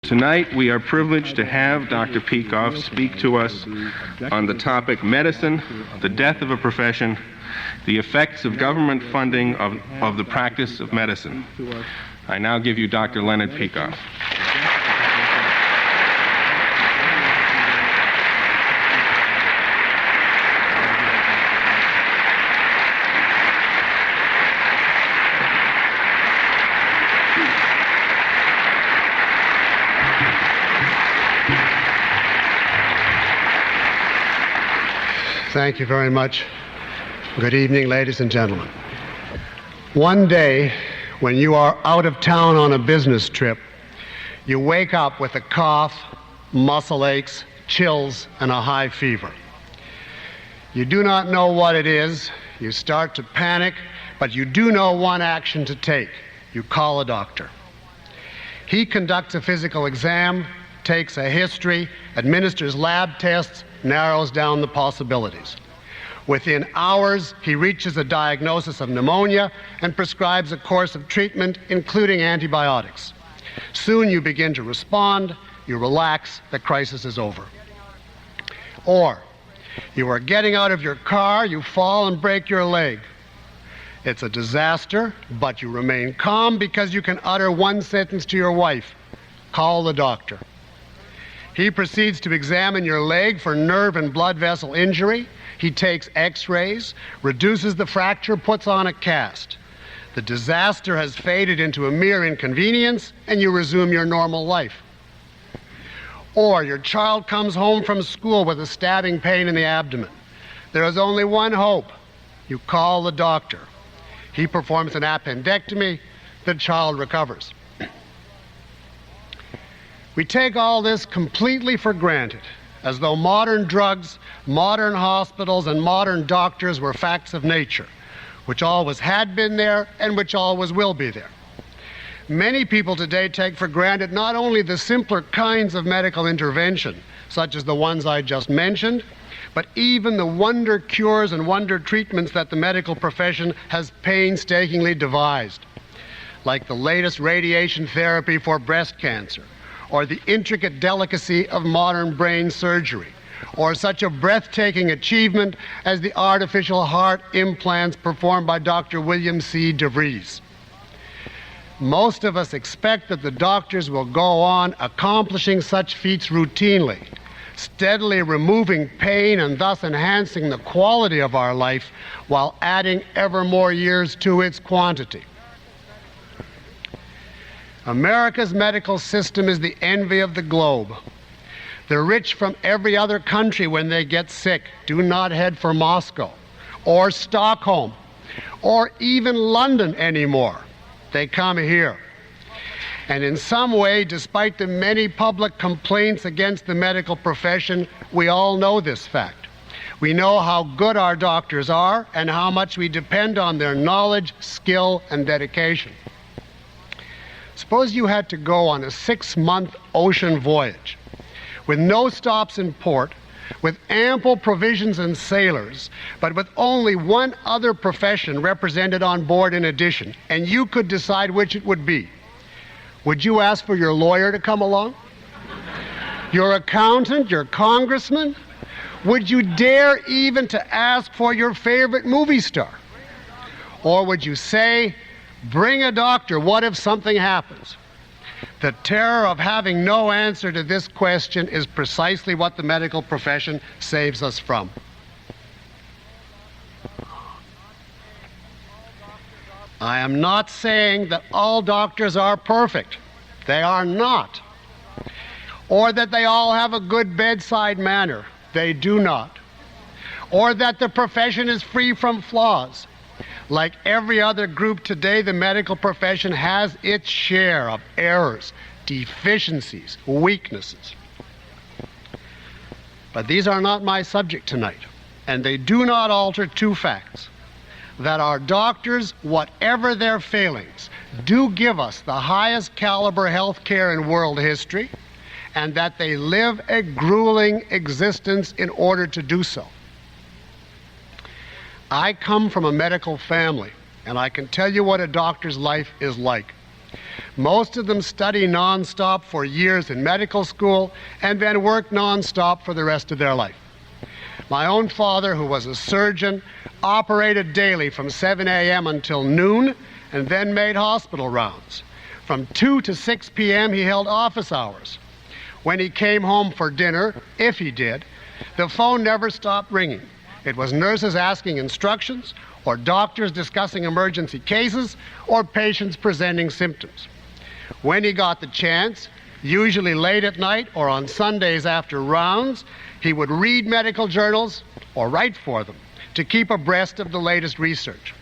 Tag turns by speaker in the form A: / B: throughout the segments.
A: Tonight, we are privileged to have Dr. Peikoff speak to us on the topic Medicine, the Death of a Profession, the Effects of Government Funding of the Practice of Medicine. I now give you Dr. Leonard Peikoff.
B: Thank you very much. Good evening, ladies and gentlemen. One day, when you are out of town on a business trip, you wake up with a cough, muscle aches, chills, and a high fever. You do not know what it is. You start to panic, but you do know one action to take. You call a doctor. He conducts a physical exam, takes a history, administers lab tests, narrows down the possibilities. Within hours, he reaches a diagnosis of pneumonia and prescribes a course of treatment, including antibiotics. Soon you begin to respond, you relax, the crisis is over. Or, you are getting out of your car, you fall and break your leg. It's a disaster, but you remain calm because you can utter one sentence to your wife: call the doctor. He proceeds to examine your leg for nerve and blood vessel injury. He takes x-rays, reduces the fracture, puts on a cast. The disaster has faded into a mere inconvenience, and you resume your normal life. Or your child comes home from school with a stabbing pain in the abdomen. There is only one hope. You call the doctor. He performs an appendectomy. The child recovers. We take all this completely for granted, as though modern drugs, modern hospitals, and modern doctors were facts of nature, which always had been there and which always will be there. Many people today take for granted not only the simpler kinds of medical intervention, such as the ones I just mentioned, but even the wonder cures and wonder treatments that the medical profession has painstakingly devised, like the latest radiation therapy for breast cancer, or the intricate delicacy of modern brain surgery, or such a breathtaking achievement as the artificial heart implants performed by Dr. William C. DeVries. Most of us expect that the doctors will go on accomplishing such feats routinely, steadily removing pain and thus enhancing the quality of our life while adding ever more years to its quantity. America's medical system is the envy of the globe. The rich from every other country, when they get sick, do not head for Moscow or Stockholm or even London anymore. They come here. And in some way, despite the many public complaints against the medical profession, we all know this fact. We know how good our doctors are and how much we depend on their knowledge, skill, and dedication. Suppose you had to go on a 6-month ocean voyage with no stops in port, with ample provisions and sailors, but with only one other profession represented on board in addition, and you could decide which it would be. Would you ask for your lawyer to come along? Your accountant, your congressman? Would you dare even to ask for your favorite movie star? Or would you say, bring a doctor, what if something happens? The terror of having no answer to this question is precisely what the medical profession saves us from. I am not saying that all doctors are perfect. They are not. Or that they all have a good bedside manner. They do not. Or that the profession is free from flaws. Like every other group today, the medical profession has its share of errors, deficiencies, weaknesses. But these are not my subject tonight, and they do not alter two facts: that our doctors, whatever their failings, do give us the highest caliber health care in world history, and that they live a grueling existence in order to do so. I come from a medical family, and I can tell you what a doctor's life is like. Most of them study nonstop for years in medical school and then work nonstop for the rest of their life. My own father, who was a surgeon, operated daily from 7 a.m. until noon and then made hospital rounds. From 2 to 6 p.m. he held office hours. When he came home for dinner, if he did, the phone never stopped ringing. It was nurses asking instructions, or doctors discussing emergency cases, or patients presenting symptoms. When he got the chance, usually late at night or on Sundays after rounds, he would read medical journals or write for them to keep abreast of the latest research.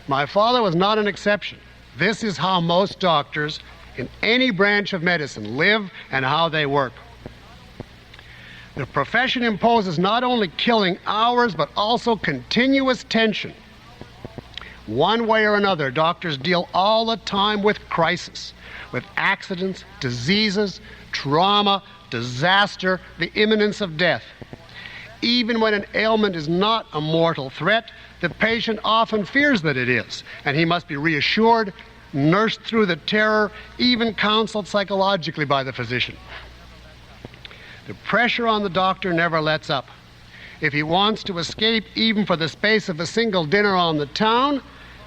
B: My father was not an exception. This is how most doctors in any branch of medicine live and how they work. The profession imposes not only killing hours, but also continuous tension. One way or another, doctors deal all the time with crisis, with accidents, diseases, trauma, disaster, the imminence of death. Even when an ailment is not a mortal threat, the patient often fears that it is, and he must be reassured, nursed through the terror, even counseled psychologically by the physician. The pressure on the doctor never lets up. If he wants to escape even for the space of a single dinner on the town,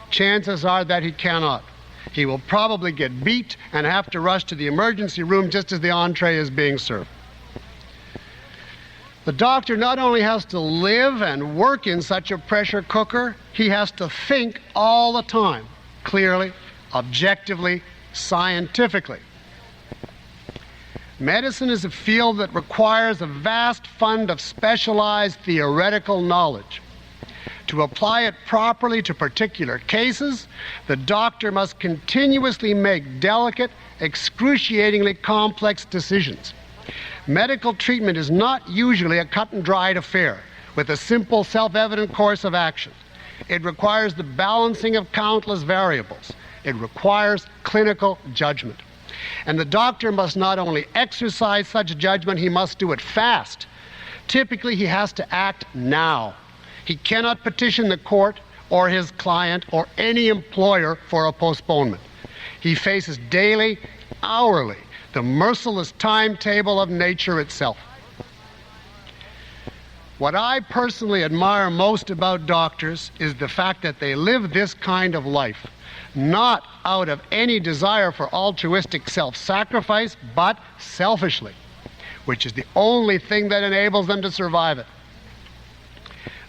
B: chances are that he cannot. He will probably get beat and have to rush to the emergency room just as the entree is being served. The doctor not only has to live and work in such a pressure cooker, he has to think all the time, clearly, objectively, scientifically. Medicine is a field that requires a vast fund of specialized theoretical knowledge. To apply it properly to particular cases, the doctor must continuously make delicate, excruciatingly complex decisions. Medical treatment is not usually a cut and dried affair with a simple, self-evident course of action. It requires the balancing of countless variables. It requires clinical judgment. And the doctor must not only exercise such judgment, he must do it fast. Typically, he has to act now. He cannot petition the court or his client or any employer for a postponement. He faces daily, hourly, the merciless timetable of nature itself. What I personally admire most about doctors is the fact that they live this kind of life, not out of any desire for altruistic self-sacrifice, but selfishly, which is the only thing that enables them to survive it.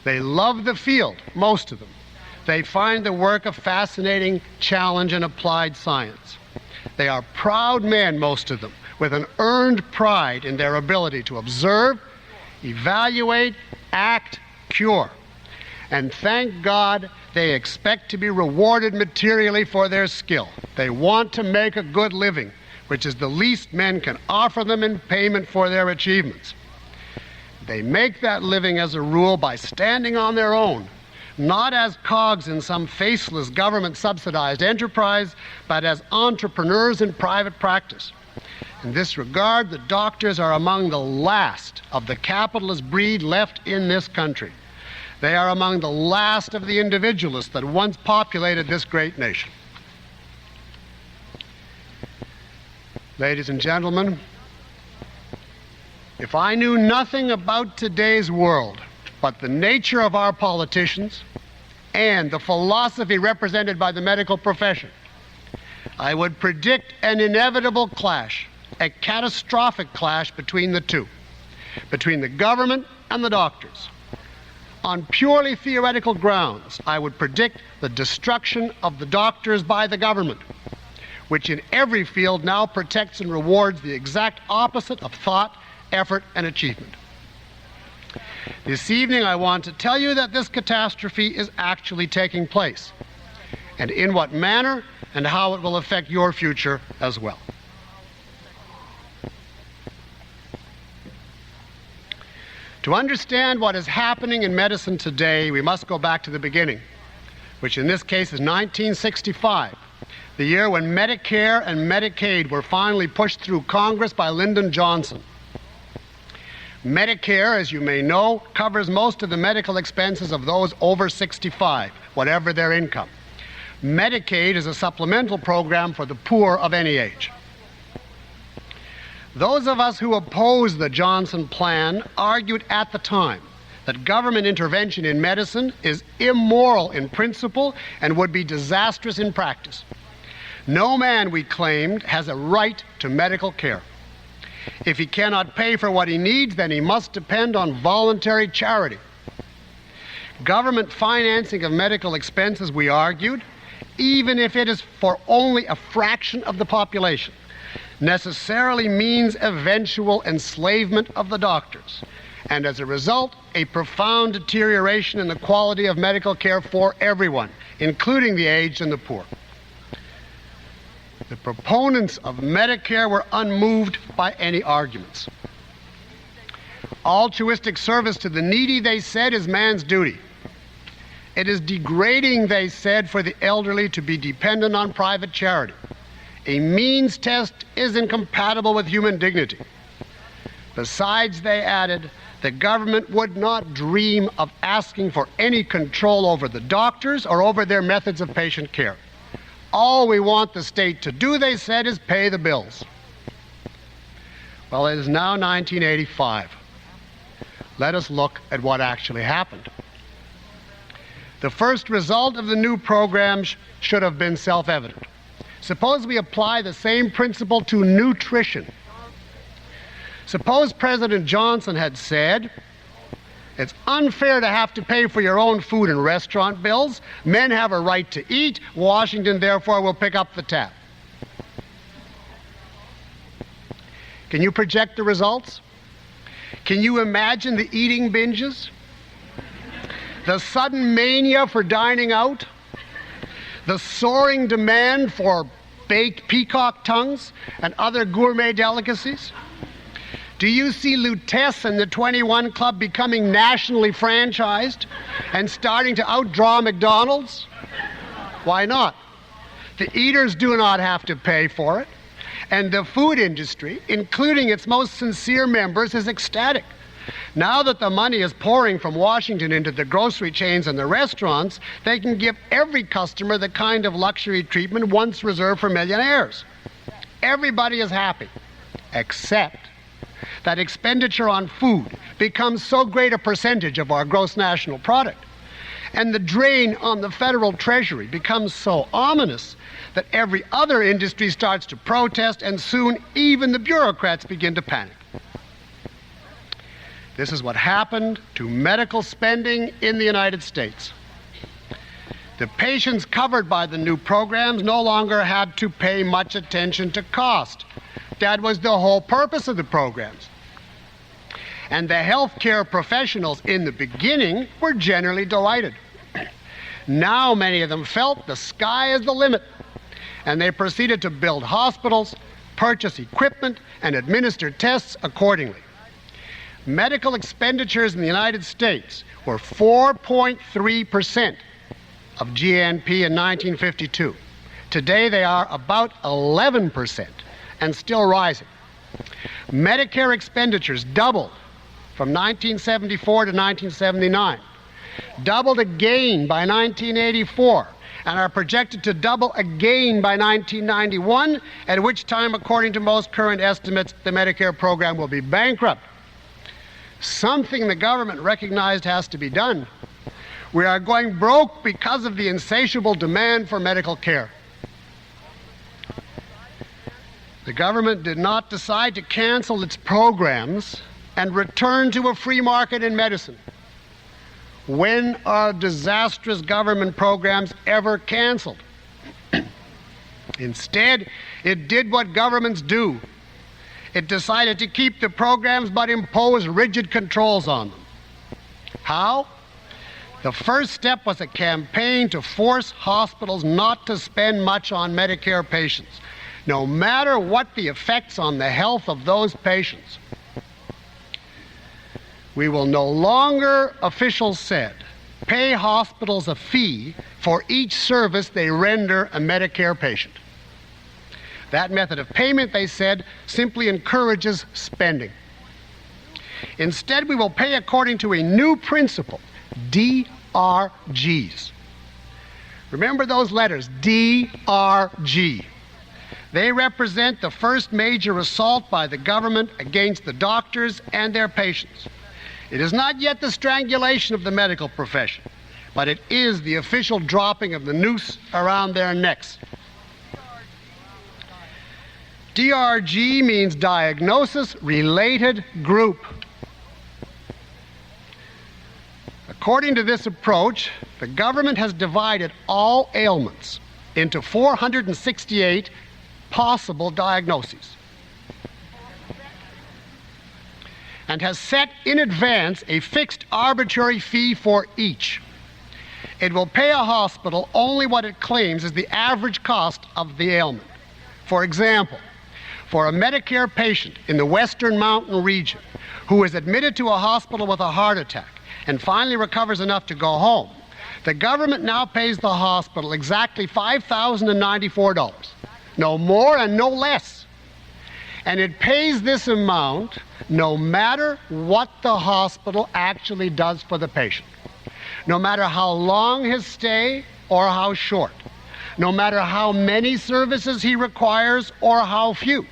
B: They love the field, most of them. They find the work a fascinating challenge in applied science. They are proud men, most of them, with an earned pride in their ability to observe, evaluate, act, cure. And thank God, they expect to be rewarded materially for their skill. They want to make a good living, which is the least men can offer them in payment for their achievements. They make that living as a rule by standing on their own, not as cogs in some faceless government-subsidized enterprise, but as entrepreneurs in private practice. In this regard, the doctors are among the last of the capitalist breed left in this country. They are among the last of the individualists that once populated this great nation. Ladies and gentlemen, if I knew nothing about today's world but the nature of our politicians and the philosophy represented by the medical profession, I would predict an inevitable clash, a catastrophic clash between the two, between the government and the doctors. On purely theoretical grounds, I would predict the destruction of the doctors by the government, which in every field now protects and rewards the exact opposite of thought, effort, and achievement. This evening, I want to tell you that this catastrophe is actually taking place, and in what manner and how it will affect your future as well. To understand what is happening in medicine today, we must go back to the beginning, which in this case is 1965, the year when Medicare and Medicaid were finally pushed through Congress by Lyndon Johnson. Medicare, as you may know, covers most of the medical expenses of those over 65, whatever their income. Medicaid is a supplemental program for the poor of any age. Those of us who opposed the Johnson plan argued at the time that government intervention in medicine is immoral in principle and would be disastrous in practice. No man, we claimed, has a right to medical care. If he cannot pay for what he needs, then he must depend on voluntary charity. Government financing of medical expenses, we argued, even if it is for only a fraction of the population, necessarily means eventual enslavement of the doctors, and as a result, a profound deterioration in the quality of medical care for everyone, including the aged and the poor. The proponents of Medicare were unmoved by any arguments. Altruistic service to the needy, they said, is man's duty. It is degrading, they said, for the elderly to be dependent on private charity. A means test is incompatible with human dignity. Besides, they added, the government would not dream of asking for any control over the doctors or over their methods of patient care. All we want the state to do, they said, is pay the bills. Well, it is now 1985. Let us look at what actually happened. The first result of the new program should have been self-evident. Suppose we apply the same principle to nutrition. Suppose President Johnson had said, it's unfair to have to pay for your own food and restaurant bills. Men have a right to eat. Washington, therefore, will pick up the tab. Can you project the results? Can you imagine the eating binges? The sudden mania for dining out? The soaring demand for baked peacock tongues and other gourmet delicacies? Do you see Lutece and the 21 Club becoming nationally franchised and starting to outdraw McDonald's? Why not? The eaters do not have to pay for it, and the food industry, including its most sincere members, is ecstatic. Now that the money is pouring from Washington into the grocery chains and the restaurants, they can give every customer the kind of luxury treatment once reserved for millionaires. Everybody is happy, except that expenditure on food becomes so great a percentage of our gross national product, and the drain on the federal treasury becomes so ominous that every other industry starts to protest, and soon even the bureaucrats begin to panic. This is what happened to medical spending in the United States. The patients covered by the new programs no longer had to pay much attention to cost. That was the whole purpose of the programs. And the healthcare professionals in the beginning were generally delighted. Now many of them felt the sky is the limit, and they proceeded to build hospitals, purchase equipment, and administer tests accordingly. Medical expenditures in the United States were 4.3% of GNP in 1952. Today they are about 11% and still rising. Medicare expenditures doubled from 1974 to 1979, doubled again by 1984, and are projected to double again by 1991, at which time, according to most current estimates, the Medicare program will be bankrupt. Something the government recognized has to be done. We are going broke because of the insatiable demand for medical care. The government did not decide to cancel its programs and return to a free market in medicine. When are disastrous government programs ever canceled? Instead, it did what governments do. It decided to keep the programs but impose rigid controls on them. How? The first step was a campaign to force hospitals not to spend much on Medicare patients, no matter what the effects on the health of those patients. We will no longer, officials said, pay hospitals a fee for each service they render a Medicare patient. That method of payment, they said, simply encourages spending. Instead, we will pay according to a new principle, DRGs. Remember those letters, DRG. They represent the first major assault by the government against the doctors and their patients. It is not yet the strangulation of the medical profession, but it is the official dropping of the noose around their necks. DRG means diagnosis related group. According to this approach, the government has divided all ailments into 468 possible diagnoses and has set in advance a fixed arbitrary fee for each. It will pay a hospital only what it claims is the average cost of the ailment. For example, for a Medicare patient in the Western Mountain region who is admitted to a hospital with a heart attack and finally recovers enough to go home, the government now pays the hospital exactly $5,094, no more and no less. And it pays this amount no matter what the hospital actually does for the patient, no matter how long his stay or how short, no matter how many services he requires or how few.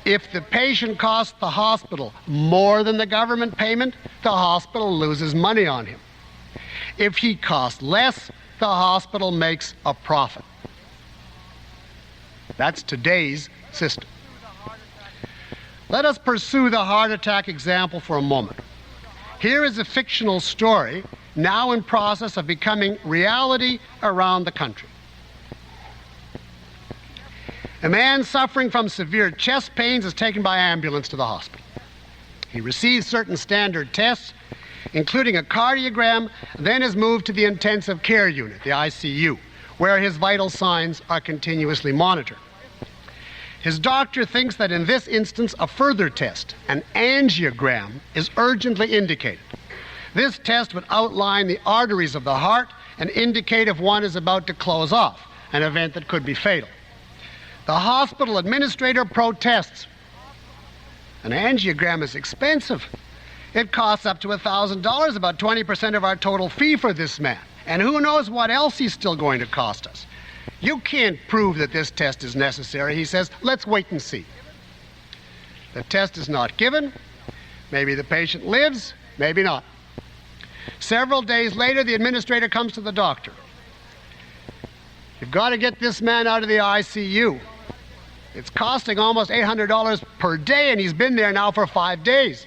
B: If the patient costs the hospital more than the government payment, the hospital loses money on him. If he costs less, the hospital makes a profit. That's today's system. Let us pursue the heart attack example for a moment. Here is a fictional story now in process of becoming reality around the country. A man suffering from severe chest pains is taken by ambulance to the hospital. He receives certain standard tests, including a cardiogram, then is moved to the intensive care unit, the ICU, where his vital signs are continuously monitored. His doctor thinks that in this instance, a further test, an angiogram, is urgently indicated. This test would outline the arteries of the heart and indicate if one is about to close off, an event that could be fatal. The hospital administrator protests. An angiogram is expensive. It costs up to $1,000, about 20% of our total fee for this man. And who knows what else he's still going to cost us. You can't prove that this test is necessary, he says. Let's wait and see. The test is not given. Maybe the patient lives, maybe not. Several days later, the administrator comes to the doctor. You've got to get this man out of the ICU. It's costing almost $800 per day, and he's been there now for 5 days.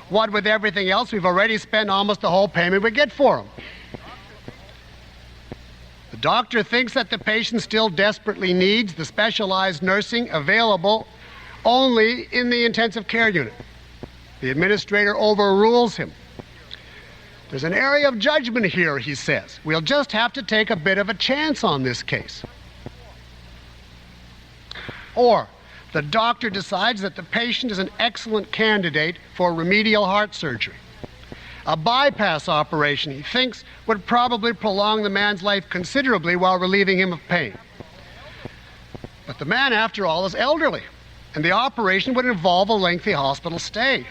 B: What with everything else, we've already spent almost the whole payment we get for him. The doctor thinks that the patient still desperately needs the specialized nursing available only in the intensive care unit. The administrator overrules him. There's an area of judgment here, he says. We'll just have to take a bit of a chance on this case. Or the doctor decides that the patient is an excellent candidate for remedial heart surgery. A bypass operation, he thinks, would probably prolong the man's life considerably while relieving him of pain. But the man, after all, is elderly, and the operation would involve a lengthy hospital stay.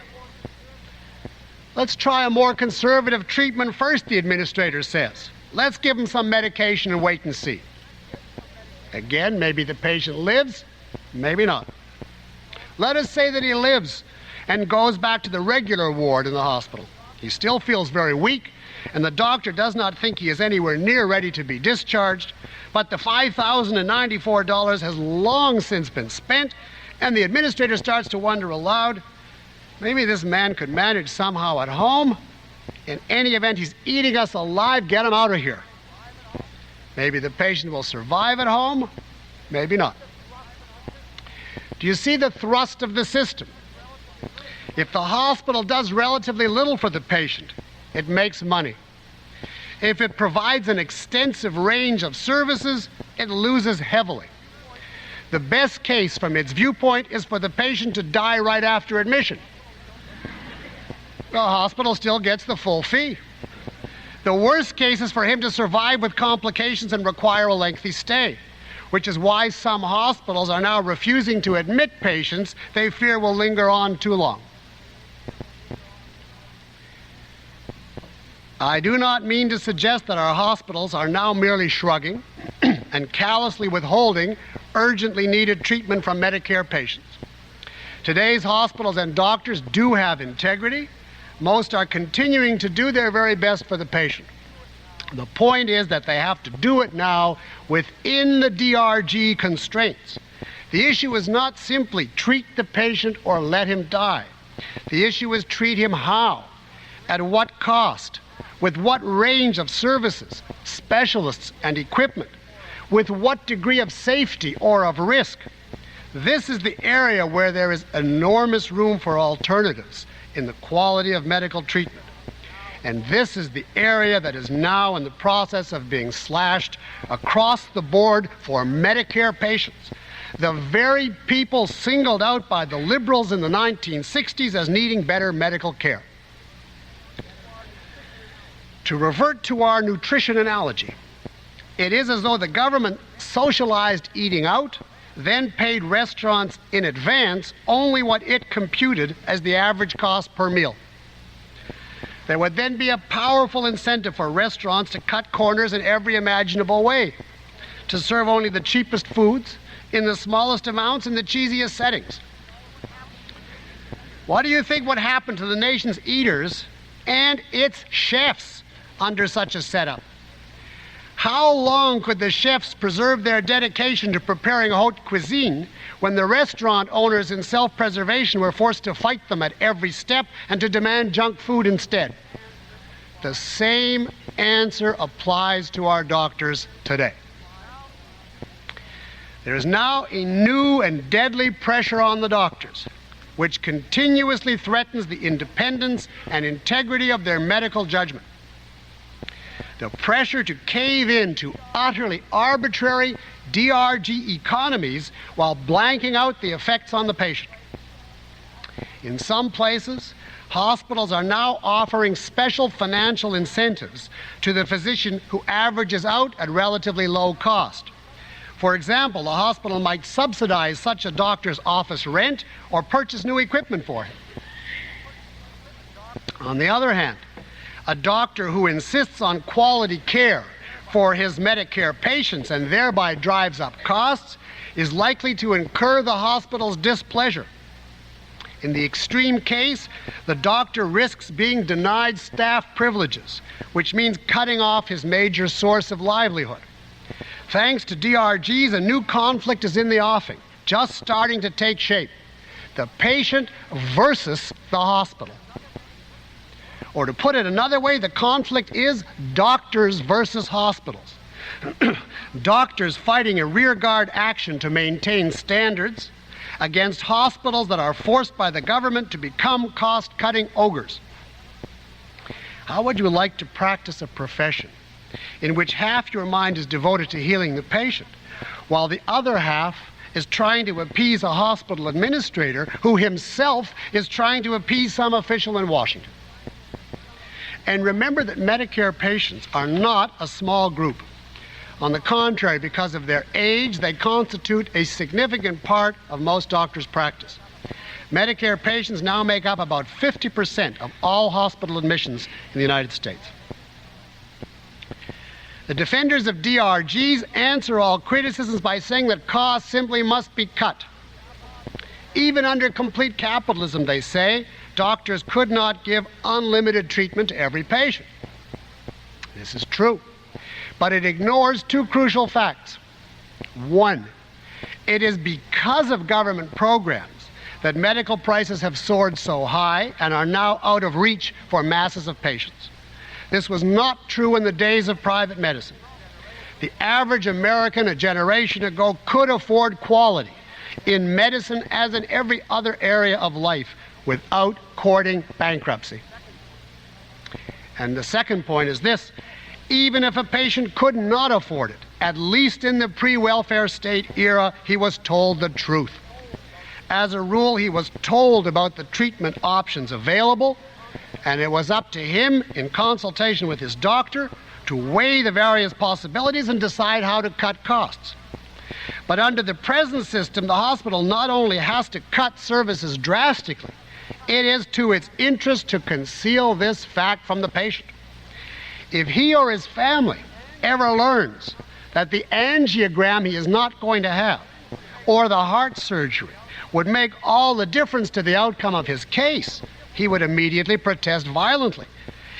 B: Let's try a more conservative treatment first, the administrator says. Let's give him some medication and wait and see. Again, maybe the patient lives, maybe not. Let us say that he lives and goes back to the regular ward in the hospital. He still feels very weak, and the doctor does not think he is anywhere near ready to be discharged, but the $5,094 has long since been spent, and the administrator starts to wonder aloud, maybe this man could manage somehow at home. In any event, he's eating us alive. Get him out of here. Maybe the patient will survive at home, maybe not. Do you see the thrust of the system? If the hospital does relatively little for the patient, it makes money. If it provides an extensive range of services, it loses heavily. The best case from its viewpoint is for the patient to die right after admission. The hospital still gets the full fee. The worst case is for him to survive with complications and require a lengthy stay, which is why some hospitals are now refusing to admit patients they fear will linger on too long. I do not mean to suggest that our hospitals are now merely shrugging and callously withholding urgently needed treatment from Medicare patients. Today's hospitals and doctors do have integrity. Most are continuing to do their very best for the patient. The point is that they have to do it now within the DRG constraints. The issue is not simply treat the patient or let him die. The issue is treat him how, at what cost, with what range of services, specialists, and equipment, with what degree of safety or of risk. This is the area where there is enormous room for alternatives in the quality of medical treatment. And this is the area that is now in the process of being slashed across the board for Medicare patients, the very people singled out by the liberals in the 1960s as needing better medical care. To revert to our nutrition analogy, it is as though the government socialized eating out, then paid restaurants in advance only what it computed as the average cost per meal. There would then be a powerful incentive for restaurants to cut corners in every imaginable way, to serve only the cheapest foods, in the smallest amounts, in the cheesiest settings. What do you think would happen to the nation's eaters and its chefs under such a setup? How long could the chefs preserve their dedication to preparing haute cuisine when the restaurant owners in self-preservation were forced to fight them at every step and to demand junk food instead? The same answer applies to our doctors today. There is now a new and deadly pressure on the doctors, which continuously threatens the independence and integrity of their medical judgment. The pressure to cave in to utterly arbitrary DRG economies while blanking out the effects on the patient. In some places, hospitals are now offering special financial incentives to the physician who averages out at relatively low cost. For example, the hospital might subsidize such a doctor's office rent or purchase new equipment for him. On the other hand, a doctor who insists on quality care for his Medicare patients and thereby drives up costs is likely to incur the hospital's displeasure. In the extreme case, the doctor risks being denied staff privileges, which means cutting off his major source of livelihood. Thanks to DRGs, a new conflict is in the offing, just starting to take shape. The patient versus the hospital. Or to put it another way, the conflict is doctors versus hospitals. Doctors fighting a rearguard action to maintain standards against hospitals that are forced by the government to become cost-cutting ogres. How would you like to practice a profession in which half your mind is devoted to healing the patient, while the other half is trying to appease a hospital administrator who himself is trying to appease some official in Washington? And remember that Medicare patients are not a small group. On the contrary, because of their age, they constitute a significant part of most doctors' practice. Medicare patients now make up about 50% of all hospital admissions in the United States. The defenders of DRGs answer all criticisms by saying that costs simply must be cut. Even under complete capitalism, they say, doctors could not give unlimited treatment to every patient. This is true, but it ignores two crucial facts. One, it is because of government programs that medical prices have soared so high and are now out of reach for masses of patients. This was not true in the days of private medicine. The average American a generation ago could afford quality in medicine as in every other area of life without courting bankruptcy. And the second point is this: even if a patient could not afford it, at least in the pre-welfare state era, he was told the truth. As a rule, he was told about the treatment options available, and it was up to him, in consultation with his doctor, to weigh the various possibilities and decide how to cut costs. But under the present system, the hospital not only has to cut services drastically, it is to its interest to conceal this fact from the patient. If he or his family ever learns that the angiogram he is not going to have or the heart surgery would make all the difference to the outcome of his case, he would immediately protest violently,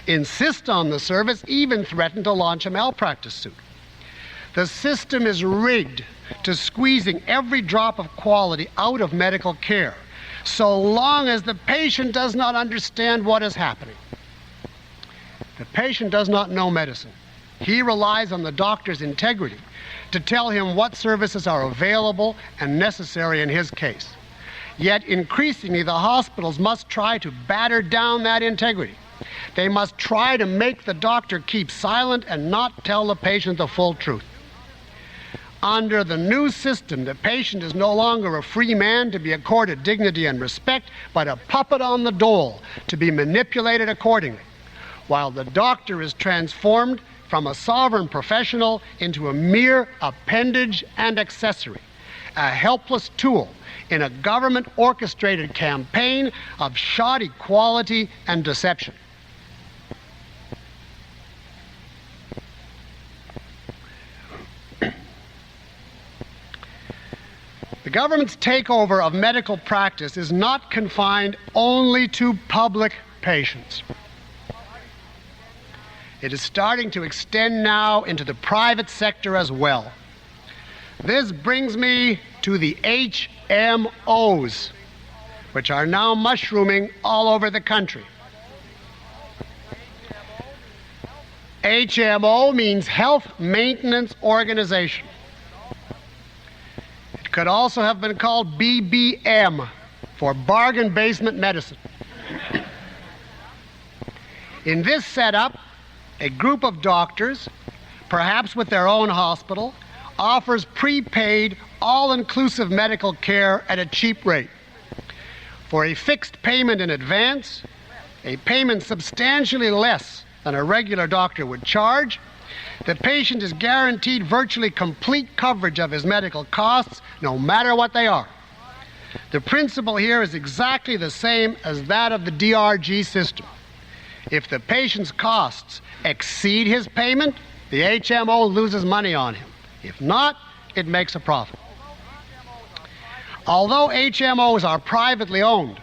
B: insist on the service, even threaten to launch a malpractice suit. The system is rigged to squeezing every drop of quality out of medical care, so long as the patient does not understand what is happening. The patient does not know medicine. He relies on the doctor's integrity to tell him what services are available and necessary in his case. Yet increasingly, the hospitals must try to batter down that integrity. They must try to make the doctor keep silent and not tell the patient the full truth. Under the new system, the patient is no longer a free man to be accorded dignity and respect, but a puppet on the dole to be manipulated accordingly, while the doctor is transformed from a sovereign professional into a mere appendage and accessory, a helpless tool in a government-orchestrated campaign of shoddy quality and deception. The government's takeover of medical practice is not confined only to public patients. It is starting to extend now into the private sector as well. This brings me to the HMOs, which are now mushrooming all over the country. HMO means Health Maintenance Organization. It could also have been called BBM, for Bargain Basement Medicine. In this setup, a group of doctors, perhaps with their own hospital, offers prepaid, all-inclusive medical care at a cheap rate. For a fixed payment in advance, a payment substantially less than a regular doctor would charge, the patient is guaranteed virtually complete coverage of his medical costs, no matter what they are. The principle here is exactly the same as that of the DRG system. If the patient's costs exceed his payment, the HMO loses money on him. If not, it makes a profit. Although HMOs are privately owned,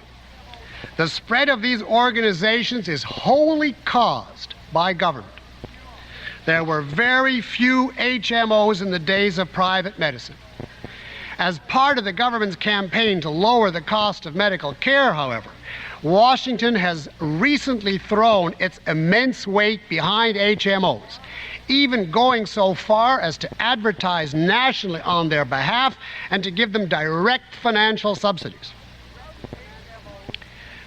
B: the spread of these organizations is wholly caused by government. There were very few HMOs in the days of private medicine. As part of the government's campaign to lower the cost of medical care, however, Washington has recently thrown its immense weight behind HMOs, even going so far as to advertise nationally on their behalf and to give them direct financial subsidies.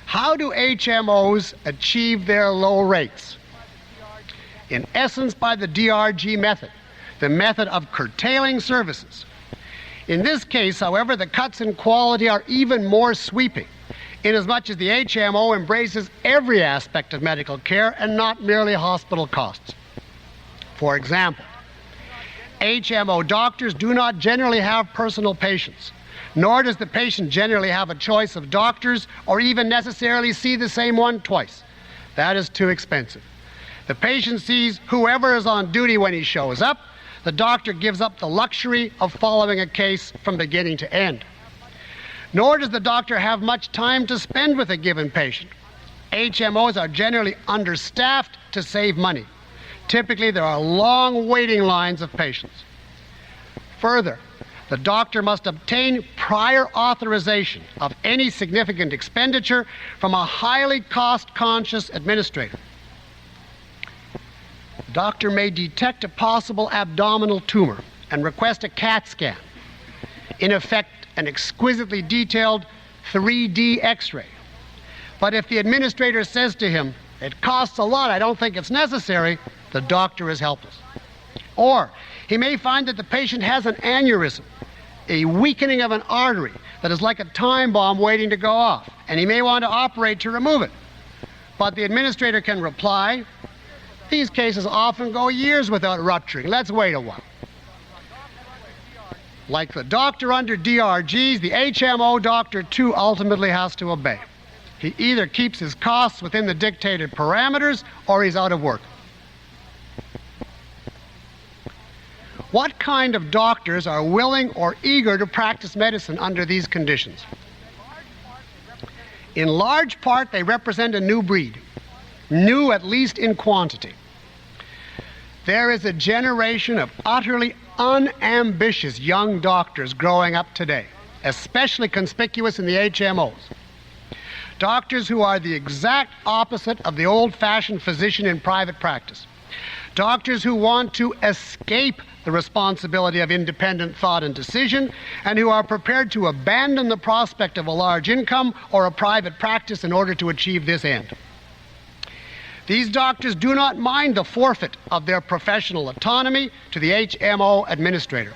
B: How do HMOs achieve their low rates? In essence, by the DRG method, the method of curtailing services. In this case, however, the cuts in quality are even more sweeping, inasmuch as the HMO embraces every aspect of medical care and not merely hospital costs. For example, HMO doctors do not generally have personal patients, nor does the patient generally have a choice of doctors or even necessarily see the same one twice. That is too expensive. The patient sees whoever is on duty when he shows up. The doctor gives up the luxury of following a case from beginning to end. Nor does the doctor have much time to spend with a given patient. HMOs are generally understaffed to save money. Typically, there are long waiting lines of patients. Further, the doctor must obtain prior authorization of any significant expenditure from a highly cost-conscious administrator. The doctor may detect a possible abdominal tumor and request a CAT scan. In effect, an exquisitely detailed 3D X-ray. But if the administrator says to him, "It costs a lot, I don't think it's necessary," the doctor is helpless. Or he may find that the patient has an aneurysm, a weakening of an artery that is like a time bomb waiting to go off, and he may want to operate to remove it. But the administrator can reply, "These cases often go years without rupturing. Let's wait a while." Like the doctor under DRGs, the HMO doctor too ultimately has to obey. He either keeps his costs within the dictated parameters or he's out of work. What kind of doctors are willing or eager to practice medicine under these conditions? In large part, they represent a new breed, new at least in quantity. There is a generation of utterly unambitious young doctors growing up today, especially conspicuous in the HMOs. Doctors who are the exact opposite of the old-fashioned physician in private practice. Doctors who want to escape the responsibility of independent thought and decision, and who are prepared to abandon the prospect of a large income or a private practice in order to achieve this end. These doctors do not mind the forfeit of their professional autonomy to the HMO administrator.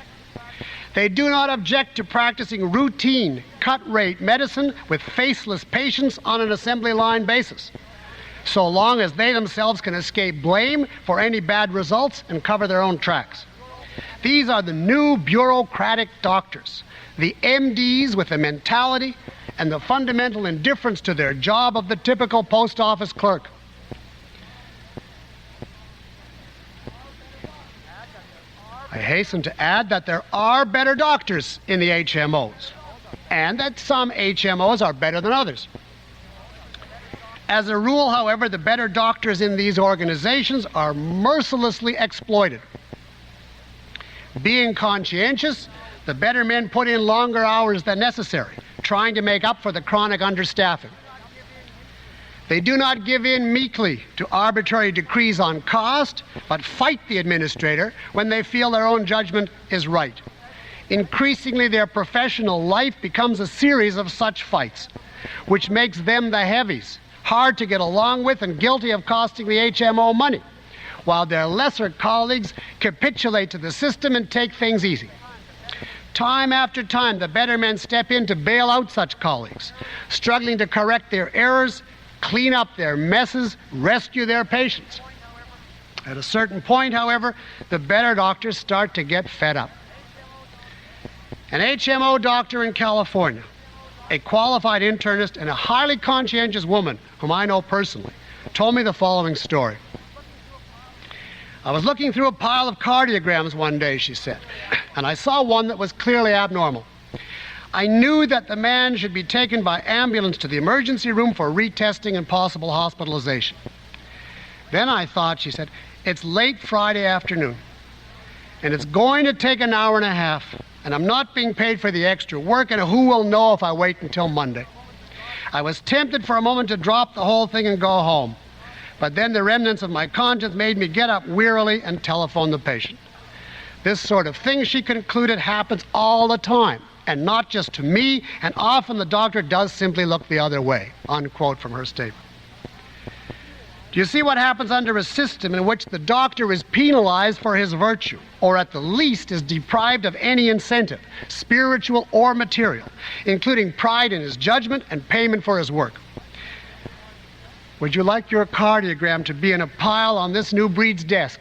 B: They do not object to practicing routine, cut-rate medicine with faceless patients on an assembly line basis, so long as they themselves can escape blame for any bad results and cover their own tracks. These are the new bureaucratic doctors, the MDs with the mentality and the fundamental indifference to their job of the typical post office clerk. I hasten to add that there are better doctors in the HMOs, and that some HMOs are better than others. As a rule, however, the better doctors in these organizations are mercilessly exploited. Being conscientious, the better men put in longer hours than necessary, trying to make up for the chronic understaffing. They do not give in meekly to arbitrary decrees on cost, but fight the administrator when they feel their own judgment is right. Increasingly, their professional life becomes a series of such fights, which makes them the heavies, hard to get along with and guilty of costing the HMO money, while their lesser colleagues capitulate to the system and take things easy. Time after time, the better men step in to bail out such colleagues, struggling to correct their errors, clean up their messes, rescue their patients. At a certain point, however, the better doctors start to get fed up. An HMO doctor in California, a qualified internist and a highly conscientious woman whom I know personally, told me the following story. I was looking through a pile of cardiograms one day, she said, and I saw one that was clearly abnormal. I knew that the man should be taken by ambulance to the emergency room for retesting and possible hospitalization. Then I thought, she said, it's late Friday afternoon, and it's going to take an hour and a half, and I'm not being paid for the extra work, and who will know if I wait until Monday? I was tempted for a moment to drop the whole thing and go home, but then the remnants of my conscience made me get up wearily and telephone the patient. This sort of thing, she concluded, happens all the time, and not just to me, and often the doctor does simply look the other way, unquote from her statement. Do you see what happens under a system in which the doctor is penalized for his virtue, or at the least is deprived of any incentive, spiritual or material, including pride in his judgment and payment for his work? Would you like your cardiogram to be in a pile on this new breed's desk?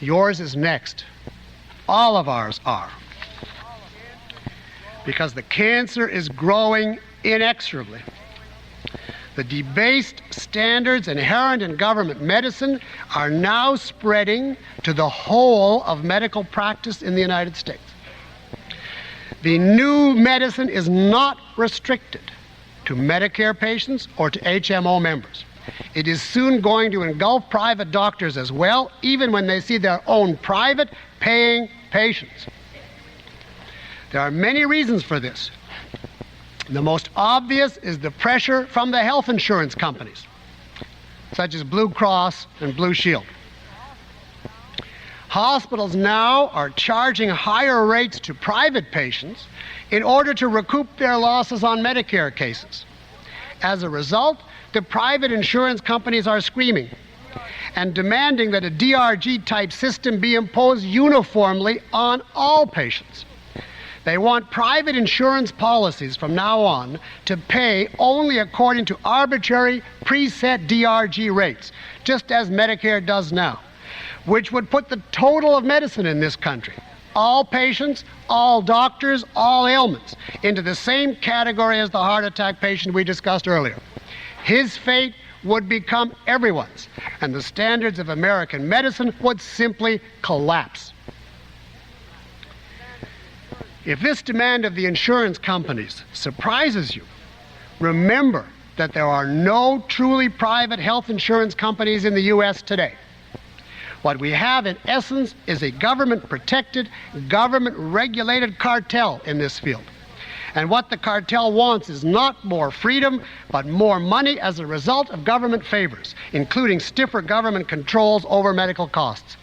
B: Yours is next. All of ours are. Because the cancer is growing inexorably. The debased standards inherent in government medicine are now spreading to the whole of medical practice in the United States. The new medicine is not restricted to Medicare patients or to HMO members. It is soon going to engulf private doctors as well, even when they see their own private paying patients. There are many reasons for this. The most obvious is the pressure from the health insurance companies, such as Blue Cross and Blue Shield. Hospitals now are charging higher rates to private patients in order to recoup their losses on Medicare cases. As a result, the private insurance companies are screaming and demanding that a DRG-type system be imposed uniformly on all patients. They want private insurance policies from now on to pay only according to arbitrary preset DRG rates, just as Medicare does now, which would put the total of medicine in this country, all patients, all doctors, all ailments, into the same category as the heart attack patient we discussed earlier. His fate would become everyone's, and the standards of American medicine would simply collapse. If this demand of the insurance companies surprises you, remember that there are no truly private health insurance companies in the U.S. today. What we have, in essence, is a government-protected, government-regulated cartel in this field. And what the cartel wants is not more freedom, but more money as a result of government favors, including stiffer government controls over medical costs.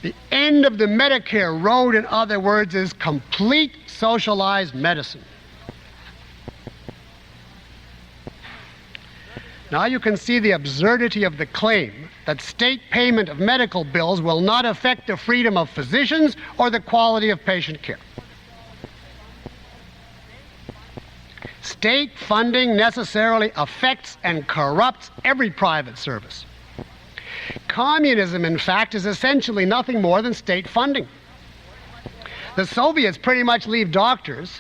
B: The end of the Medicare road, in other words, is complete socialized medicine. Now you can see the absurdity of the claim that state payment of medical bills will not affect the freedom of physicians or the quality of patient care. State funding necessarily affects and corrupts every private service. Communism, in fact, is essentially nothing more than state funding. The Soviets pretty much leave doctors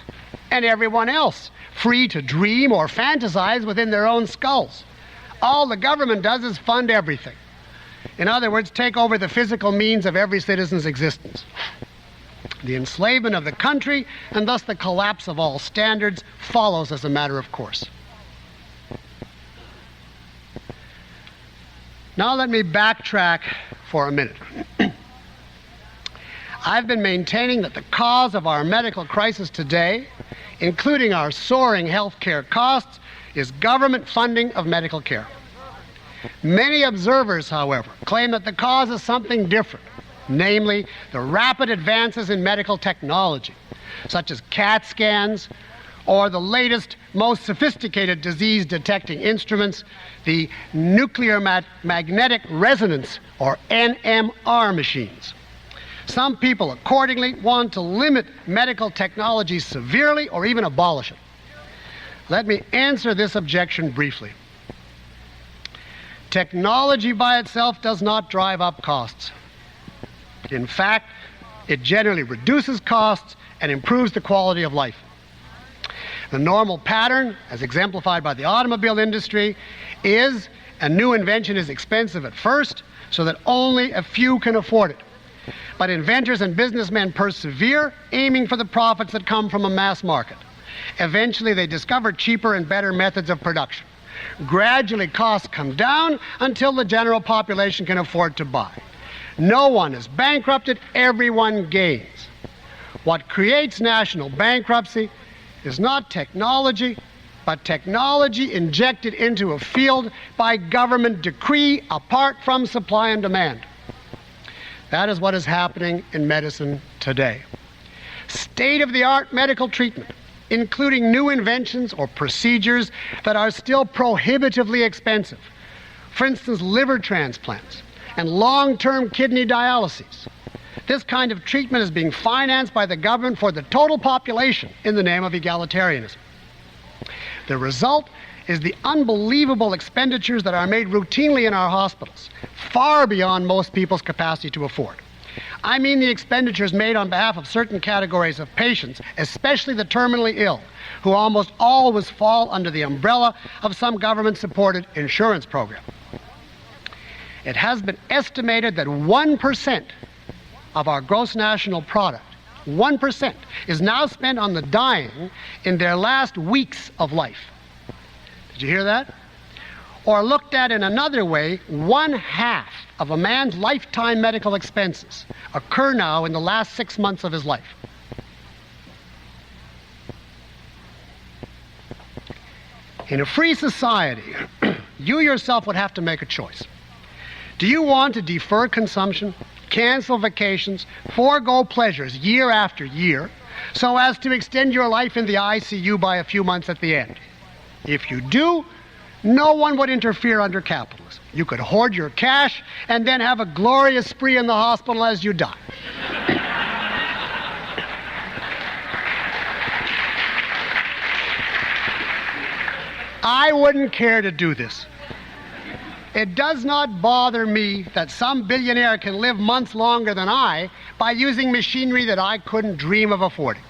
B: and everyone else free to dream or fantasize within their own skulls. All the government does is fund everything. In other words, take over the physical means of every citizen's existence. The enslavement of the country, and thus the collapse of all standards, follows as a matter of course. Now let me backtrack for a minute. I've been maintaining that the cause of our medical crisis today, including our soaring health care costs, is government funding of medical care. Many observers, however, claim that the cause is something different, namely the rapid advances in medical technology, such as CAT scans or the latest, most sophisticated disease-detecting instruments, the nuclear magnetic resonance, or NMR machines. Some people, accordingly, want to limit medical technology severely or even abolish it. Let me answer this objection briefly. Technology by itself does not drive up costs. In fact, it generally reduces costs and improves the quality of life. The normal pattern, as exemplified by the automobile industry, is a new invention is expensive at first, so that only a few can afford it. But inventors and businessmen persevere, aiming for the profits that come from a mass market. Eventually, they discover cheaper and better methods of production. Gradually, costs come down until the general population can afford to buy. No one is bankrupted, everyone gains. What creates national bankruptcy is not technology, but technology injected into a field by government decree apart from supply and demand. That is what is happening in medicine today. State-of-the-art medical treatment, including new inventions or procedures that are still prohibitively expensive. For instance, liver transplants and long-term kidney dialyses. This kind of treatment is being financed by the government for the total population in the name of egalitarianism. The result is the unbelievable expenditures that are made routinely in our hospitals, far beyond most people's capacity to afford. I mean the expenditures made on behalf of certain categories of patients, especially the terminally ill, who almost always fall under the umbrella of some government-supported insurance program. It has been estimated that 1% of our gross national product, 1%, is now spent on the dying in their last weeks of life. Did you hear that? Or looked at in another way, 1/2 of a man's lifetime medical expenses occur now in the last 6 months of his life. In a free society, you yourself would have to make a choice. Do you want to defer consumption, cancel vacations, forego pleasures year after year, so as to extend your life in the ICU by a few months at the end? If you do, no one would interfere under capitalism. You could hoard your cash and then have a glorious spree in the hospital as you die. I wouldn't care to do this. It does not bother me that some billionaire can live months longer than I by using machinery that I couldn't dream of affording.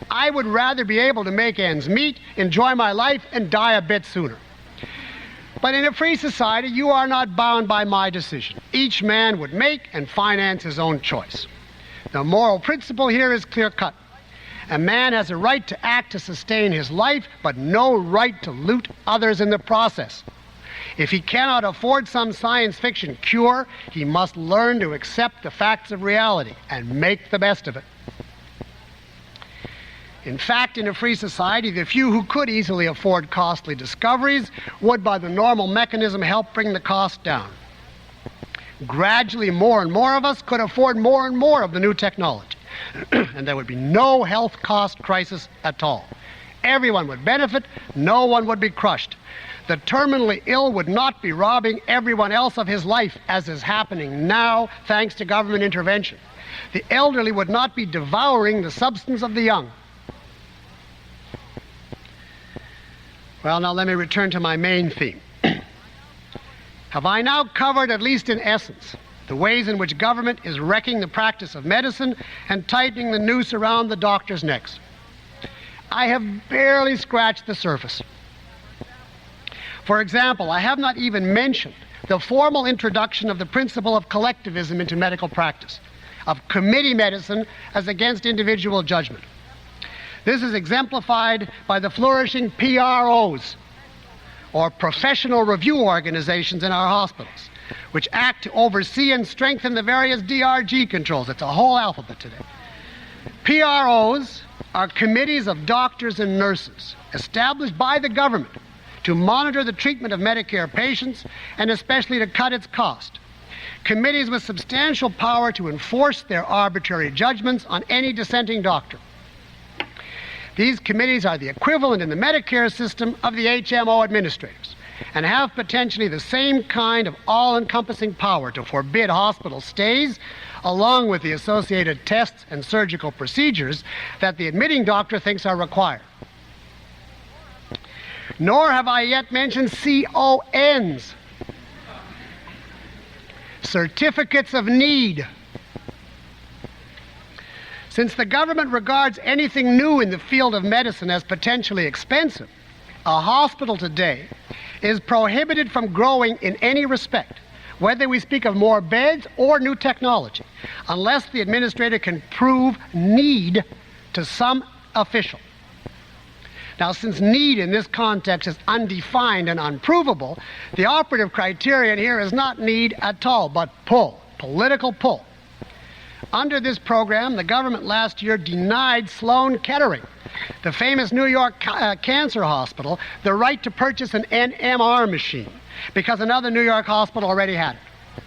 B: I would rather be able to make ends meet, enjoy my life, and die a bit sooner. But in a free society, you are not bound by my decision. Each man would make and finance his own choice. The moral principle here is clear-cut. A man has a right to act to sustain his life, but no right to loot others in the process. If he cannot afford some science fiction cure, he must learn to accept the facts of reality and make the best of it. In fact, in a free society, the few who could easily afford costly discoveries would, by the normal mechanism, help bring the cost down. Gradually, more and more of us could afford more and more of the new technology, and there would be no health cost crisis at all. Everyone would benefit, no one would be crushed. The terminally ill would not be robbing everyone else of his life, as is happening now, thanks to government intervention. The elderly would not be devouring the substance of the young. Well, now let me return to my main theme. Have I now covered, at least in essence, the ways in which government is wrecking the practice of medicine and tightening the noose around the doctors' necks? I have barely scratched the surface. For example, I have not even mentioned the formal introduction of the principle of collectivism into medical practice, of committee medicine as against individual judgment. This is exemplified by the flourishing PROs, or professional review organizations in our hospitals, which act to oversee and strengthen the various DRG controls. It's a whole alphabet today. PROs are committees of doctors and nurses established by the government to monitor the treatment of Medicare patients and especially to cut its cost. Committees with substantial power to enforce their arbitrary judgments on any dissenting doctor. These committees are the equivalent in the Medicare system of the HMO administrators and have potentially the same kind of all-encompassing power to forbid hospital stays, along with the associated tests and surgical procedures that the admitting doctor thinks are required. Nor have I yet mentioned CONs, certificates of need. Since the government regards anything new in the field of medicine as potentially expensive, a hospital today is prohibited from growing in any respect, whether we speak of more beds or new technology, unless the administrator can prove need to some official. Now, since need in this context is undefined and unprovable, the operative criterion here is not need at all, but pull, political pull. Under this program, the government last year denied Sloan Kettering, the famous New York cancer hospital, the right to purchase an NMR machine because another New York hospital already had it.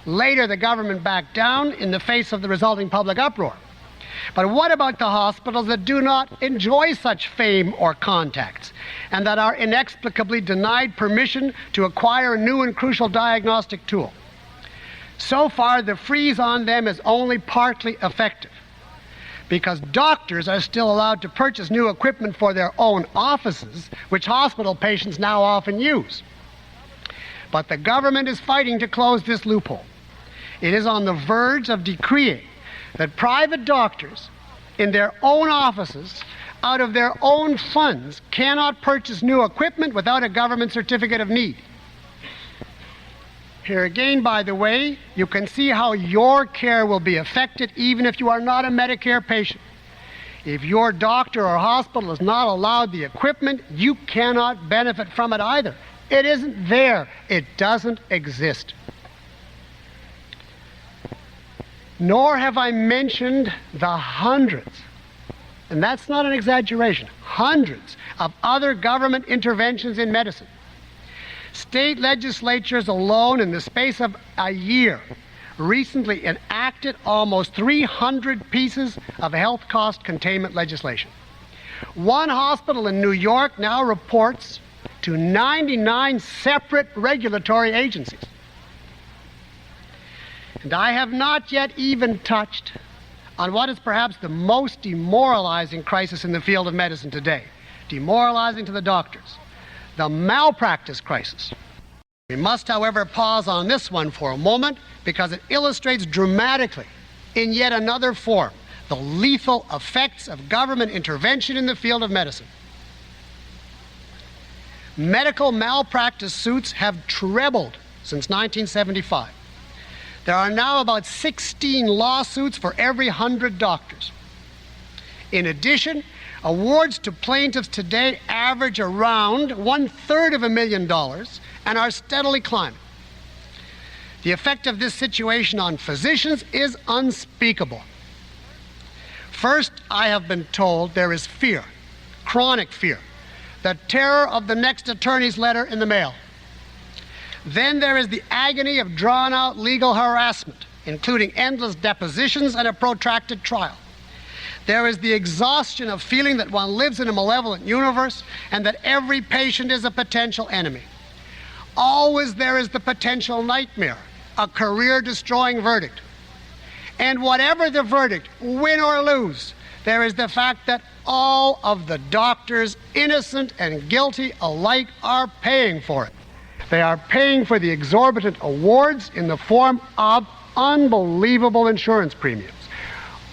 B: Later, the government backed down in the face of the resulting public uproar. But what about the hospitals that do not enjoy such fame or contacts and that are inexplicably denied permission to acquire a new and crucial diagnostic tool? So far, the freeze on them is only partly effective, because doctors are still allowed to purchase new equipment for their own offices, which hospital patients now often use. But the government is fighting to close this loophole. It is on the verge of decreeing that private doctors in their own offices, out of their own funds, cannot purchase new equipment without a government certificate of need. Here again, by the way, you can see how your care will be affected even if you are not a Medicare patient. If your doctor or hospital is not allowed the equipment, you cannot benefit from it either. It isn't there. It doesn't exist. Nor have I mentioned the hundreds, and that's not an exaggeration, hundreds of other government interventions in medicine. State legislatures alone, in the space of a year, recently enacted almost 300 pieces of health cost containment legislation. One hospital in New York now reports to 99 separate regulatory agencies. And I have not yet even touched on what is perhaps the most demoralizing crisis in the field of medicine today, demoralizing to the doctors, the malpractice crisis. We must, however, pause on this one for a moment because it illustrates dramatically, in yet another form, the lethal effects of government intervention in the field of medicine. Medical malpractice suits have trebled since 1975. There are now about 16 lawsuits for every 100 doctors. In addition, awards to plaintiffs today average around $1/3 and are steadily climbing. The effect of this situation on physicians is unspeakable. First, I have been told there is fear, chronic fear, the terror of the next attorney's letter in the mail. Then there is the agony of drawn-out legal harassment, including endless depositions and a protracted trial. There is the exhaustion of feeling that one lives in a malevolent universe and that every patient is a potential enemy. Always there is the potential nightmare, a career-destroying verdict. And whatever the verdict, win or lose, there is the fact that all of the doctors, innocent and guilty alike, are paying for it. They are paying for the exorbitant awards in the form of unbelievable insurance premiums.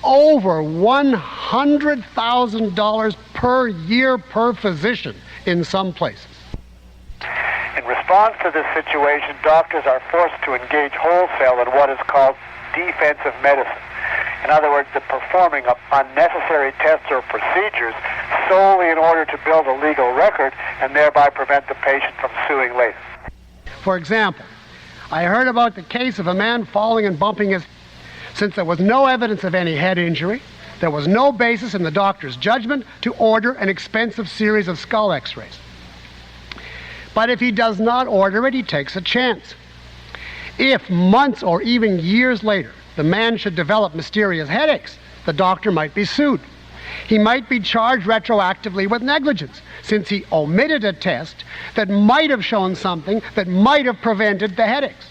B: Over $100,000 per year per physician in some places.
C: In response to this situation, doctors are forced to engage wholesale in what is called defensive medicine. In other words, the performing of unnecessary tests or procedures solely in order to build a legal record and thereby prevent the patient from suing later.
B: For example, I heard about the case of a man falling and bumping his. Since there was no evidence of any head injury, there was no basis in the doctor's judgment to order an expensive series of skull x-rays. But if he does not order it, he takes a chance. If months or even years later the man should develop mysterious headaches, the doctor might be sued. He might be charged retroactively with negligence, since he omitted a test that might have shown something that might have prevented the headaches.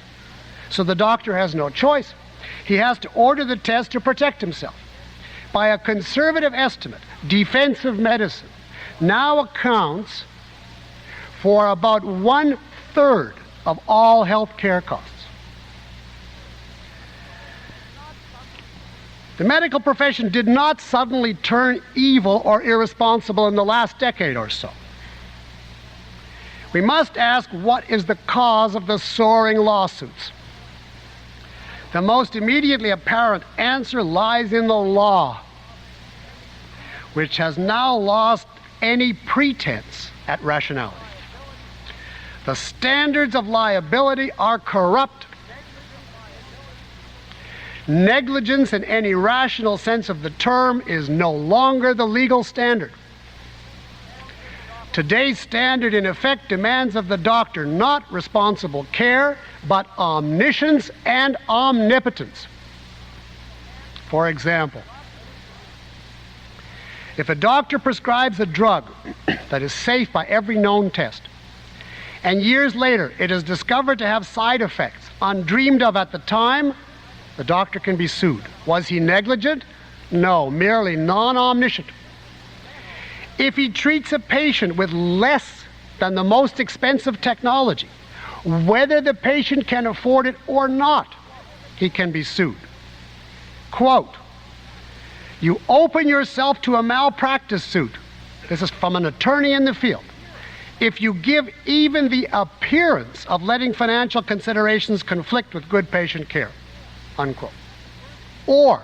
B: So the doctor has no choice. He has to order the test to protect himself. By a conservative estimate, defensive medicine now accounts for about 1/3 of all health care costs. The medical profession did not suddenly turn evil or irresponsible in the last decade or so. We must ask, what is the cause of the soaring lawsuits? The most immediately apparent answer lies in the law, which has now lost any pretense at rationality. The standards of liability are corrupt. Negligence in any rational sense of the term is no longer the legal standard. Today's standard, in effect, demands of the doctor not responsible care, but omniscience and omnipotence. For example, if a doctor prescribes a drug that is safe by every known test, and years later it is discovered to have side effects undreamed of at the time, the doctor can be sued. Was he negligent? No, merely non-omniscient. If he treats a patient with less than the most expensive technology, whether the patient can afford it or not, he can be sued. Quote, you open yourself to a malpractice suit. This is from an attorney in the field. If you give even the appearance of letting financial considerations conflict with good patient care. Unquote. Or,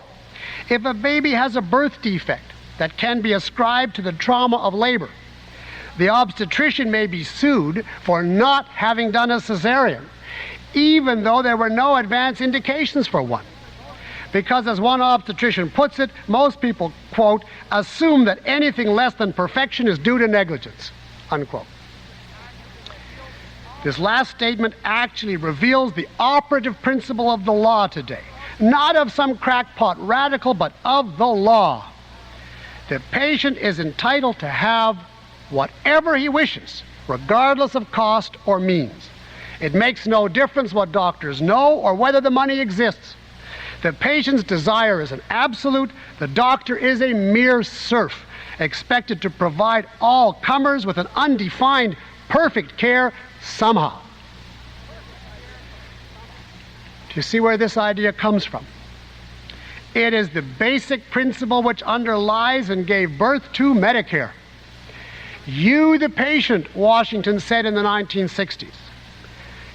B: if a baby has a birth defect that can be ascribed to the trauma of labor, the obstetrician may be sued for not having done a cesarean, even though there were no advance indications for one. Because, as one obstetrician puts it, most people, quote, assume that anything less than perfection is due to negligence, unquote. This last statement actually reveals the operative principle of the law today, not of some crackpot radical, but of the law. The patient is entitled to have whatever he wishes, regardless of cost or means. It makes no difference what doctors know or whether the money exists. The patient's desire is an absolute. The doctor is a mere serf, expected to provide all comers with an undefined, perfect care somehow. Do you see where this idea comes from? It is the basic principle which underlies and gave birth to Medicare. You, the patient, Washington said in the 1960s,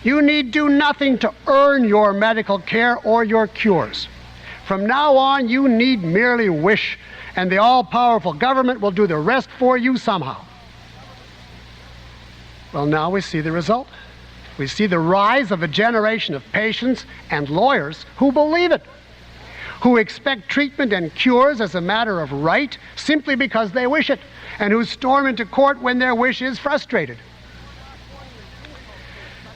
B: You need do nothing to earn your medical care or your cures. From now on, you need merely wish, and the all-powerful government will do the rest for you somehow. Well, now we see the result. We see the rise of a generation of patients and lawyers who believe it, who expect treatment and cures as a matter of right simply because they wish it, and who storm into court when their wish is frustrated.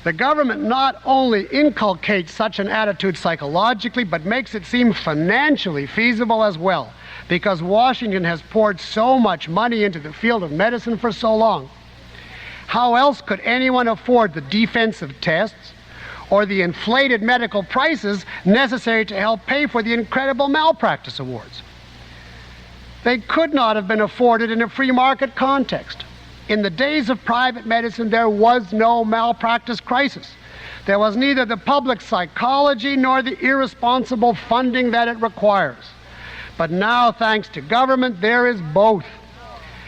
B: The government not only inculcates such an attitude psychologically, but makes it seem financially feasible as well, because Washington has poured so much money into the field of medicine for so long. How else could anyone afford the defensive tests or the inflated medical prices necessary to help pay for the incredible malpractice awards? They could not have been afforded in a free market context. In the days of private medicine, there was no malpractice crisis. There was neither the public psychology nor the irresponsible funding that it requires. But now, thanks to government, there is both.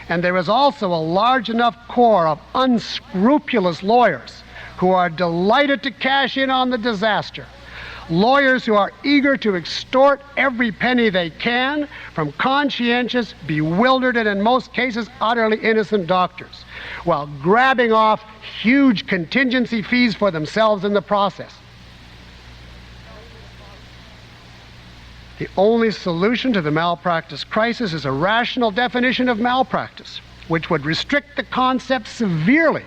B: And there is also a large enough core of unscrupulous lawyers who are delighted to cash in on the disaster. Lawyers who are eager to extort every penny they can from conscientious, bewildered, and in most cases utterly innocent doctors, while grabbing off huge contingency fees for themselves in the process. The only solution to the malpractice crisis is a rational definition of malpractice, which would restrict the concept severely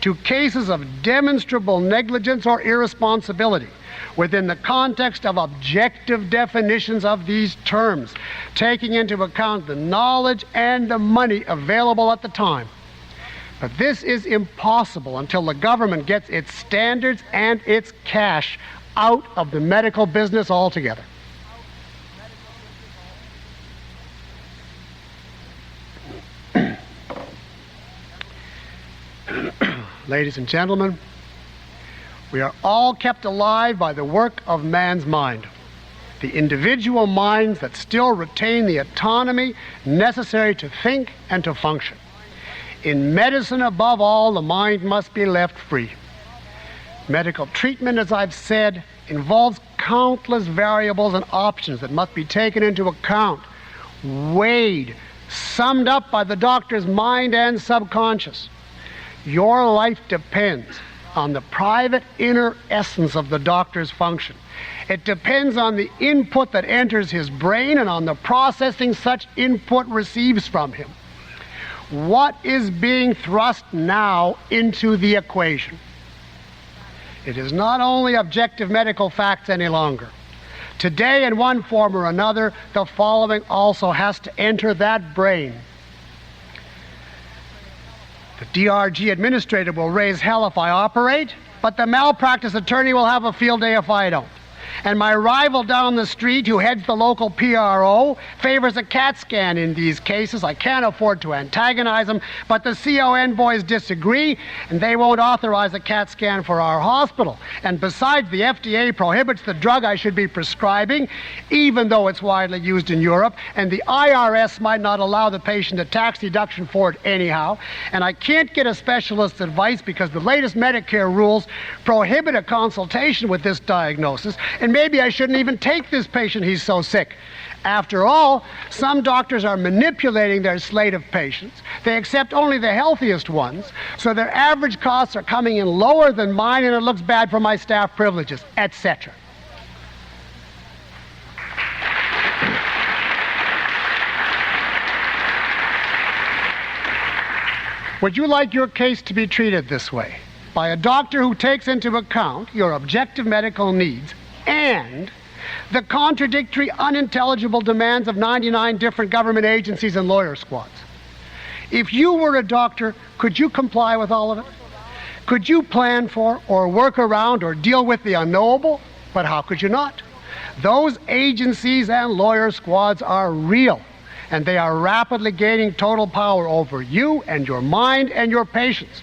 B: to cases of demonstrable negligence or irresponsibility within the context of objective definitions of these terms, taking into account the knowledge and the money available at the time. But this is impossible until the government gets its standards and its cash out of the medical business altogether. Ladies and gentlemen, we are all kept alive by the work of man's mind, the individual minds that still retain the autonomy necessary to think and to function. In medicine, above all, the mind must be left free. Medical treatment, as I've said, involves countless variables and options that must be taken into account, weighed, summed up by the doctor's mind and subconscious. Your life depends on the private inner essence of the doctor's function. It depends on the input that enters his brain and on the processing such input receives from him. What is being thrust now into the equation? It is not only objective medical facts any longer. Today, in one form or another, the following also has to enter that brain. The DRG administrator will raise hell if I operate, but the malpractice attorney will have a field day if I don't. And my rival down the street, who heads the local PRO, favors a CAT scan in these cases. I can't afford to antagonize them, but the CON boys disagree, and they won't authorize a CAT scan for our hospital. And besides, the FDA prohibits the drug I should be prescribing, even though it's widely used in Europe, and the IRS might not allow the patient a tax deduction for it anyhow. And I can't get a specialist's advice because the latest Medicare rules prohibit a consultation with this diagnosis, and maybe I shouldn't even take this patient, he's so sick. After all, some doctors are manipulating their slate of patients. They accept only the healthiest ones, so their average costs are coming in lower than mine, and it looks bad for my staff privileges, etc. Would you like your case to be treated this way? By a doctor who takes into account your objective medical needs and the contradictory, unintelligible demands of 99 different government agencies and lawyer squads. If you were a doctor, could you comply with all of it? Could you plan for or work around or deal with the unknowable? But how could you not? Those agencies and lawyer squads are real, and they are rapidly gaining total power over you and your mind and your patients.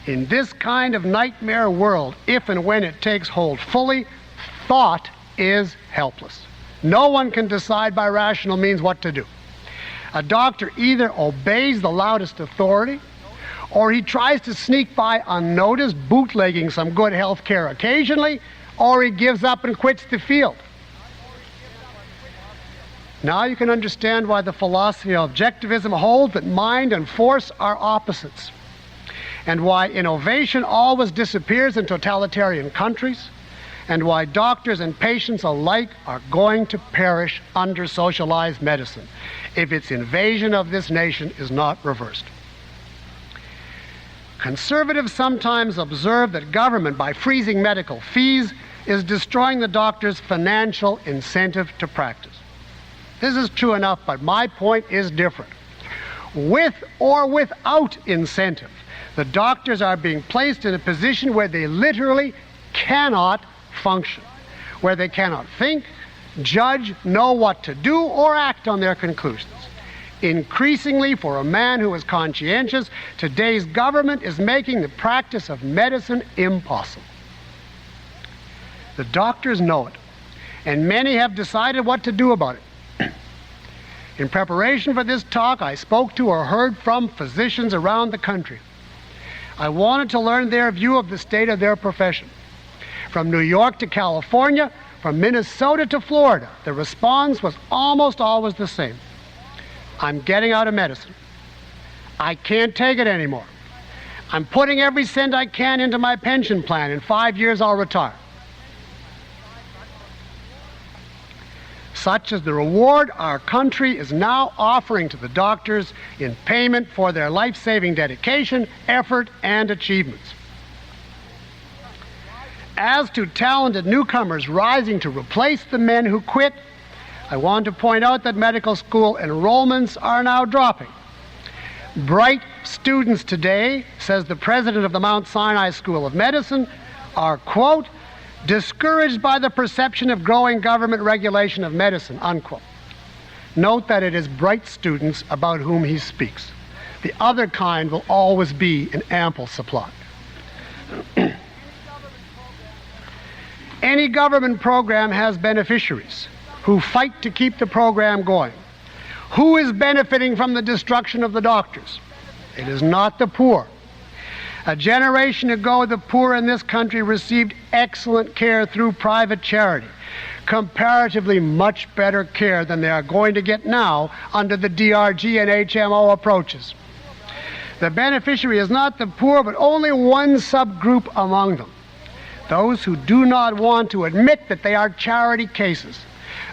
B: In this kind of nightmare world, if and when it takes hold fully, thought is helpless. No one can decide by rational means what to do. A doctor either obeys the loudest authority or he tries to sneak by unnoticed, bootlegging some good health care occasionally, or he gives up and quits the field. Now you can understand why the philosophy of objectivism holds that mind and force are opposites, and why innovation always disappears in totalitarian countries, and why doctors and patients alike are going to perish under socialized medicine if its invasion of this nation is not reversed. Conservatives sometimes observe that government, by freezing medical fees, is destroying the doctor's financial incentive to practice. This is true enough, but my point is different. With or without incentive, the doctors are being placed in a position where they literally cannot function, where they cannot think, judge, know what to do, or act on their conclusions. Increasingly, for a man who is conscientious, today's government is making the practice of medicine impossible. The doctors know it, and many have decided what to do about it. In preparation for this talk, I spoke to or heard from physicians around the country. I wanted to learn their view of the state of their profession. From New York to California, from Minnesota to Florida, the response was almost always the same. I'm getting out of medicine. I can't take it anymore. I'm putting every cent I can into my pension plan. In 5 years, I'll retire. Such is the reward our country is now offering to the doctors in payment for their life-saving dedication, effort, and achievements. As to talented newcomers rising to replace the men who quit, I want to point out that medical school enrollments are now dropping. Bright students today, says the president of the Mount Sinai School of Medicine, are, quote, discouraged by the perception of growing government regulation of medicine, unquote. Note that it is bright students about whom he speaks. The other kind will always be in ample supply. Any government program has beneficiaries who fight to keep the program going. Who is benefiting from the destruction of the doctors? It is not the poor. A generation ago, the poor in this country received excellent care through private charity, comparatively much better care than they are going to get now under the DRG and HMO approaches. The beneficiary is not the poor, but only one subgroup among them. Those who do not want to admit that they are charity cases.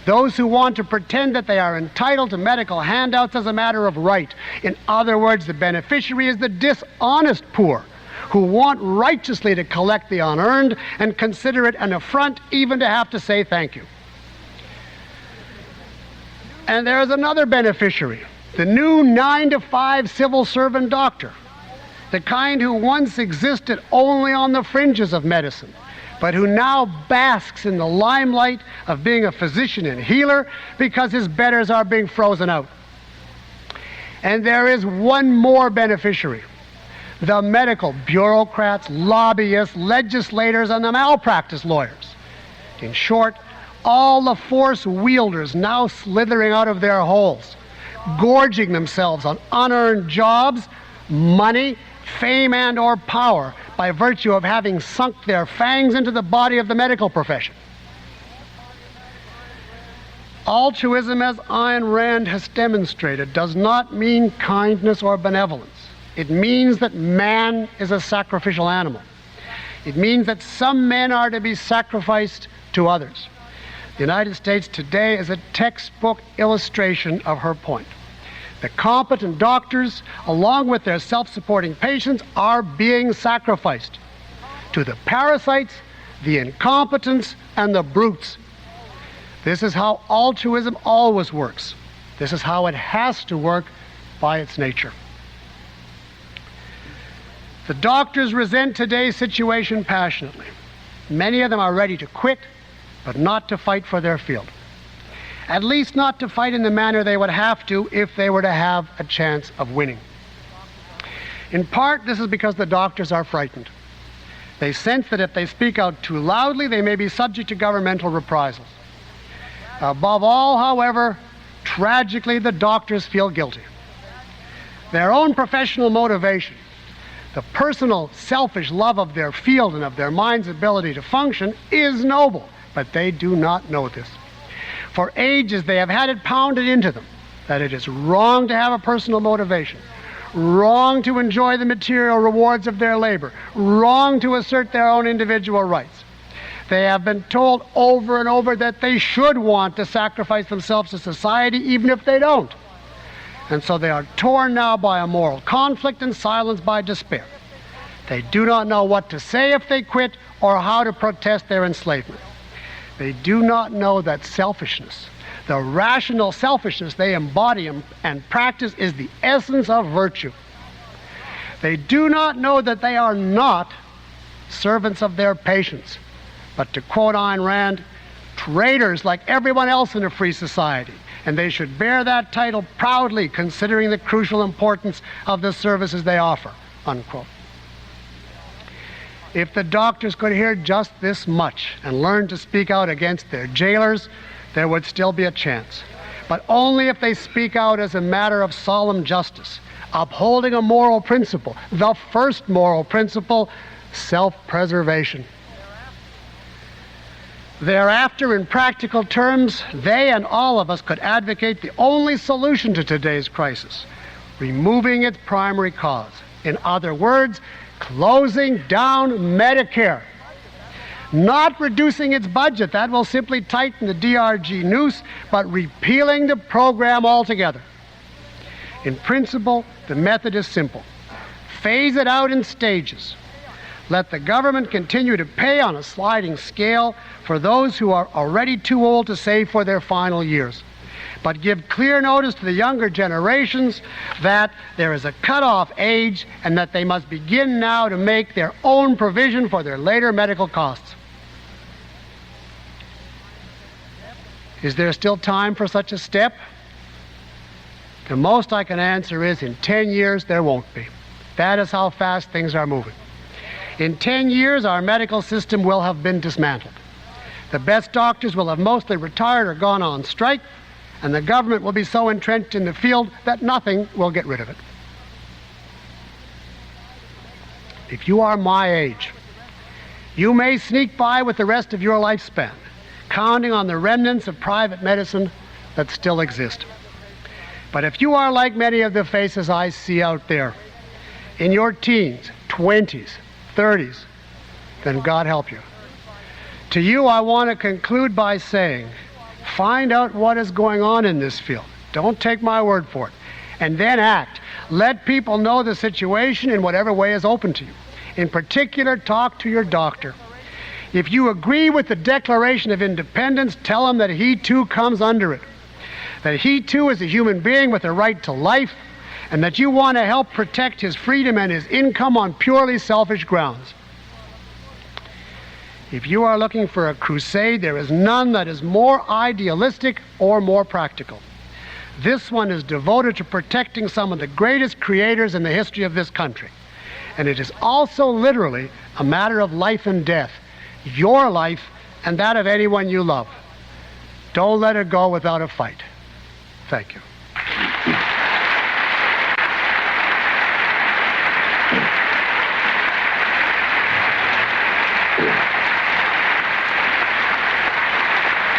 B: Those who want to pretend that they are entitled to medical handouts as a matter of right. In other words, the beneficiary is the dishonest poor, who want righteously to collect the unearned and consider it an affront even to have to say thank you. And there is another beneficiary, the new 9-to-5 civil servant doctor, the kind who once existed only on the fringes of medicine, but who now basks in the limelight of being a physician and healer because his betters are being frozen out. And there is one more beneficiary, the medical bureaucrats, lobbyists, legislators, and the malpractice lawyers. In short, all the force wielders now slithering out of their holes, gorging themselves on unearned jobs, money, fame, and or power by virtue of having sunk their fangs into the body of the medical profession. Altruism, as Ayn Rand has demonstrated, does not mean kindness or benevolence. It means that man is a sacrificial animal. It means that some men are to be sacrificed to others. The United States today is a textbook illustration of her point. The competent doctors, along with their self-supporting patients, are being sacrificed to the parasites, the incompetents, and the brutes. This is how altruism always works. This is how it has to work by its nature. The doctors resent today's situation passionately. Many of them are ready to quit, but not to fight for their field. At least not to fight in the manner they would have to if they were to have a chance of winning. In part, this is because the doctors are frightened. They sense that if they speak out too loudly, they may be subject to governmental reprisals. Above all, however, tragically, the doctors feel guilty. Their own professional motivation, The personal, selfish love of their field and of their mind's ability to function is noble, but they do not know this. For ages, they have had it pounded into them that it is wrong to have a personal motivation, wrong to enjoy the material rewards of their labor, wrong to assert their own individual rights. They have been told over and over that they should want to sacrifice themselves to society even if they don't. And so they are torn now by a moral conflict and silenced by despair. They do not know what to say if they quit or how to protest their enslavement. They do not know that selfishness, the rational selfishness they embody and practice, is the essence of virtue. They do not know that they are not servants of their patients, but, to quote Ayn Rand, traitors like everyone else in a free society, and they should bear that title proudly, considering the crucial importance of the services they offer, unquote. If the doctors could hear just this much and learn to speak out against their jailers, there would still be a chance. But only if they speak out as a matter of solemn justice, upholding a moral principle, the first moral principle, self-preservation. Thereafter, in practical terms, they and all of us could advocate the only solution to today's crisis, removing its primary cause. In other words, closing down Medicare. Not reducing its budget, that will simply tighten the DRG noose, but repealing the program altogether. In principle, the method is simple. Phase it out in stages. Let the government continue to pay on a sliding scale for those who are already too old to save for their final years. But give clear notice to the younger generations that there is a cutoff age and that they must begin now to make their own provision for their later medical costs. Is there still time for such a step? The most I can answer is in 10 years there won't be. That is how fast things are moving. In 10 years, our medical system will have been dismantled. The best doctors will have mostly retired or gone on strike, and the government will be so entrenched in the field that nothing will get rid of it. If you are my age, you may sneak by with the rest of your lifespan, counting on the remnants of private medicine that still exist. But if you are like many of the faces I see out there, in your teens, 20s, 30s, then God help you. To you, I want to conclude by saying, find out what is going on in this field. Don't take my word for it. And then act. Let people know the situation in whatever way is open to you. In particular, talk to your doctor. If you agree with the Declaration of Independence, tell him that he too comes under it. That he too is a human being with a right to life, and that you want to help protect his freedom and his income on purely selfish grounds. If you are looking for a crusade, there is none that is more idealistic or more practical. This one is devoted to protecting some of the greatest creators in the history of this country. And it is also literally a matter of life and death, your life and that of anyone you love. Don't let it go without a fight. Thank you.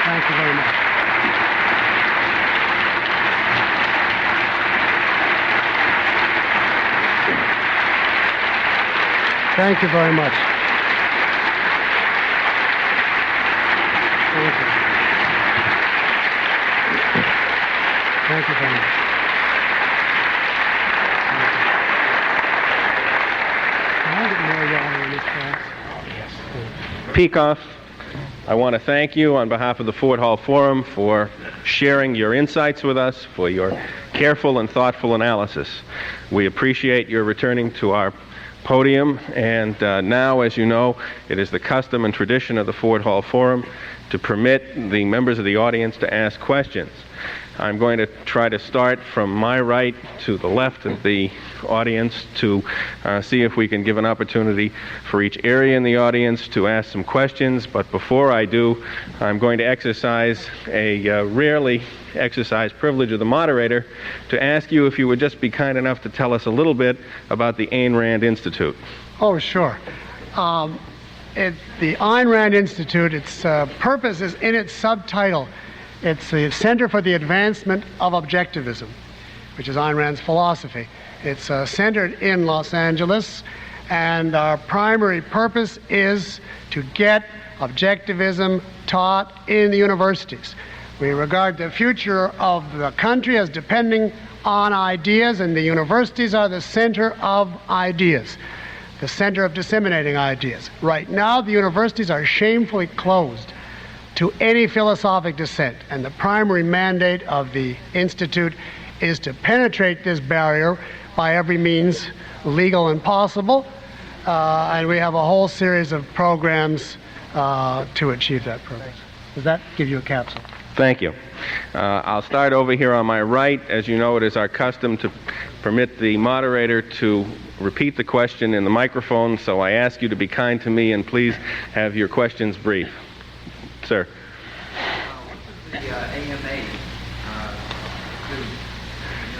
B: Thank you very much. Thank you very much. Thank you. Thank you very much.
A: Peikoff, I want to thank you on behalf of the Ford Hall Forum for sharing your insights with us, for your careful and thoughtful analysis. We appreciate your returning to our podium, and now, as you know, it is the custom and tradition of the Ford Hall Forum to permit the members of the audience to ask questions. I'm going to try to start from my right to the left of the audience to see if we can give an opportunity for each area in the audience to ask some questions. But before I do, I'm going to exercise a rarely exercised privilege of the moderator to ask you if you would just be kind enough to tell us a little bit about the Ayn Rand Institute.
B: Oh, sure. The Ayn Rand Institute, its purpose is in its subtitle. It's the Center for the Advancement of Objectivism, which is Ayn Rand's philosophy. It's centered in Los Angeles, and our primary purpose is to get objectivism taught in the universities. We regard the future of the country as depending on ideas, and the universities are the center of ideas, the center of disseminating ideas. Right now, the universities are shamefully closed to any philosophic dissent, and the primary mandate of the Institute is to penetrate this barrier by every means legal and possible, and we have a whole series of programs to achieve that purpose. Does that give you a capsule?
A: Thank you. I'll start over here on my right. As you know, it is our custom to permit the moderator to repeat the question in the microphone, so I ask you to be kind to me and please have your questions brief. Sir.
D: The AMA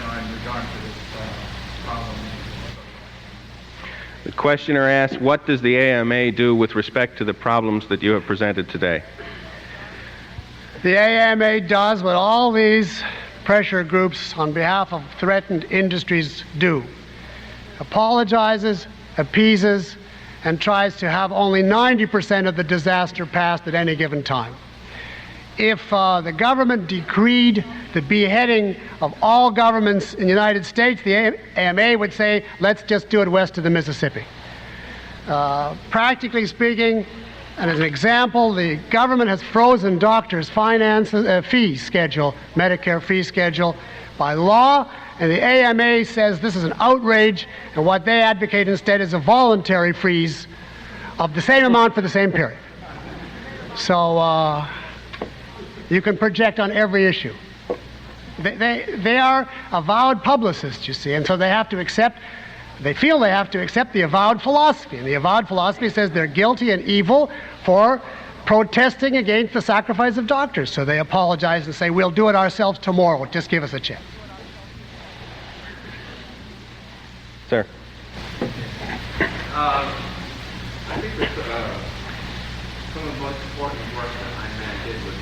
D: in regard to this problem?
A: The questioner asks, what does the AMA do with respect to the problems that you have presented today?
B: The AMA does what all these pressure groups on behalf of threatened industries do. Apologizes, appeases, and tries to have only 90% of the disaster passed at any given time. If the government decreed the beheading of all governments in the United States, the AMA would say, let's just do it west of the Mississippi. Practically speaking, and as an example, the government has frozen doctors' fee schedule, Medicare fee schedule, by law, and the AMA says this is an outrage, and what they advocate instead is a voluntary freeze of the same amount for the same period. So you can project on every issue. They are avowed publicists, you see, and so they feel they have to accept the avowed philosophy, and the avowed philosophy says they're guilty and evil for protesting against the sacrifice of doctors. So they apologize and say, we'll do it ourselves tomorrow, just give us a chance.
A: Sir.
D: I think that some of the most important work that Ayn Rand did was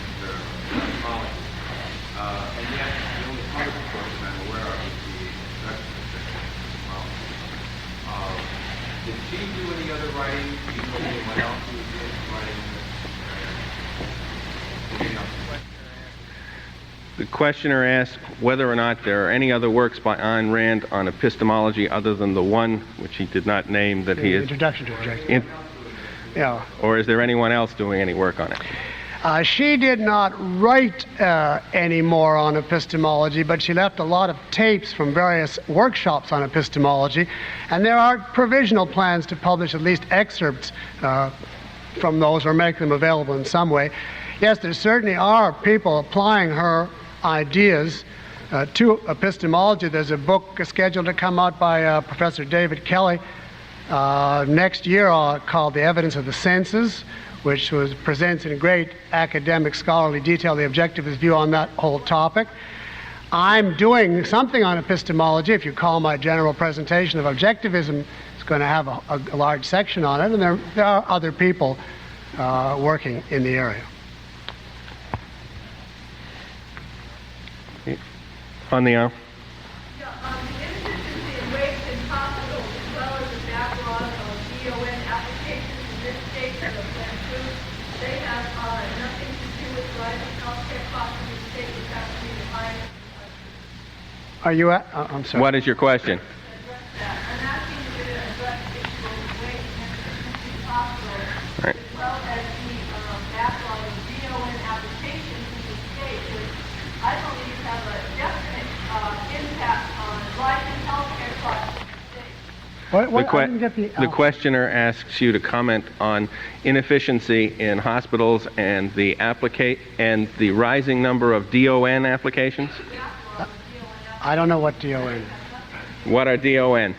D: epistemology. And yet, the only part of the course that I'm aware of is the introduction to epistemology. Did she do any other writing? Do you know anyone else who did writing?
A: The questioner asked whether or not there are any other works by Ayn Rand on epistemology other than the one which he did not name that he is...
B: Introduction to Objectivism. Yeah.
A: Or is there anyone else doing any work on it?
B: She did not write any more on epistemology, but she left a lot of tapes from various workshops on epistemology, and there are provisional plans to publish at least excerpts from those or make them available in some way. Yes, there certainly are people applying her ideas to epistemology. There's a book scheduled to come out by Professor David Kelly next year called The Evidence of the Senses, which presents in great academic scholarly detail the objectivist view on that whole topic. I'm doing something on epistemology. If you call my general presentation of objectivism, it's going to have a large section on it, and there are other people working in the area.
A: On the arm.
E: The inefficiency in waste in hospitals, as well as the backlog of DON applications in this state that have been approved, they have nothing to do with rising healthcare costs in the state, which have to be the highest.
B: Are you at? I'm sorry.
A: What is your question?
E: I'm asking you to address the issue of waste and inefficiency in hospitals,
A: Right.
E: as well as the backlog of DON applications in the state, which I believe have a definite impact on rising healthcare costs in the state.
B: What,
A: The,
B: I didn't get
A: the questioner asks you to comment on inefficiency in hospitals and the rising number of DON applications.
B: I don't know what DON is.
A: What are DON?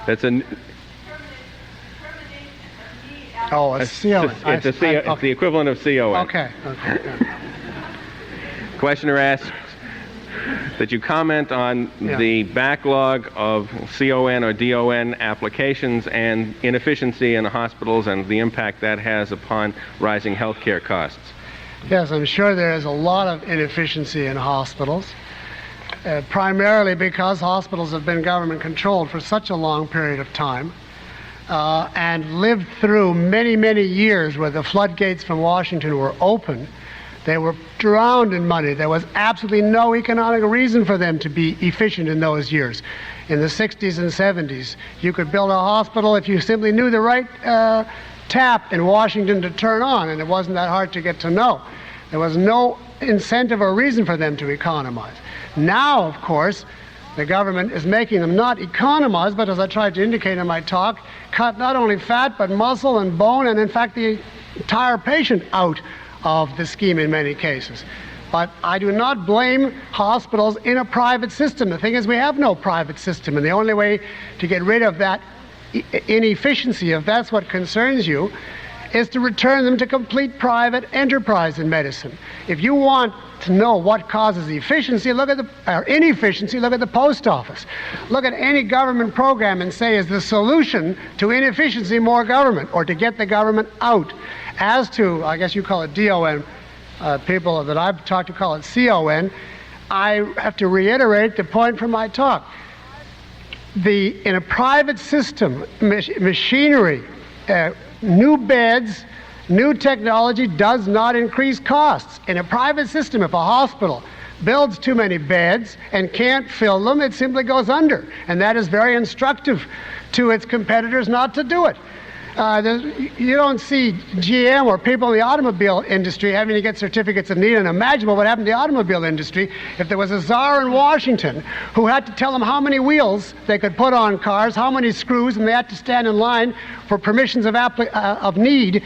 A: That's a
B: Oh, a CON.
A: it's the equivalent of CON.
B: Okay. Yeah.
A: Questioner asks that you comment on the backlog of CON or DON applications and inefficiency in the hospitals and the impact that has upon rising healthcare costs.
B: Yes, I'm sure there is a lot of inefficiency in hospitals, primarily because hospitals have been government controlled for such a long period of time and lived through many, many years where the floodgates from Washington were open. They were drowned in money. There was absolutely no economic reason for them to be efficient in those years. In the 60s and 70s, you could build a hospital if you simply knew the right tap in Washington to turn on, and it wasn't that hard to get to know. There was no incentive or reason for them to economize. Now, of course, the government is making them not economize, but as I tried to indicate in my talk, cut not only fat, but muscle and bone, and in fact the entire patient out of the scheme in many cases. But I do not blame hospitals in a private system. The thing is, we have no private system, and the only way to get rid of that inefficiency, if that's what concerns you, is to return them to complete private enterprise in medicine. If you want to know what causes efficiency, inefficiency, look at the post office. Look at any government program and say, is the solution to inefficiency more government, or to get the government out? As to, I guess you call it DON, people that I've talked to call it CON, I have to reiterate the point from my talk. In a private system, machinery, new beds, new technology does not increase costs. In a private system, if a hospital builds too many beds and can't fill them, it simply goes under. And that is very instructive to its competitors not to do it. You don't see GM or people in the automobile industry having to get certificates of need. And imagine what would happen to the automobile industry if there was a czar in Washington who had to tell them how many wheels they could put on cars, how many screws, and they had to stand in line for permissions of need.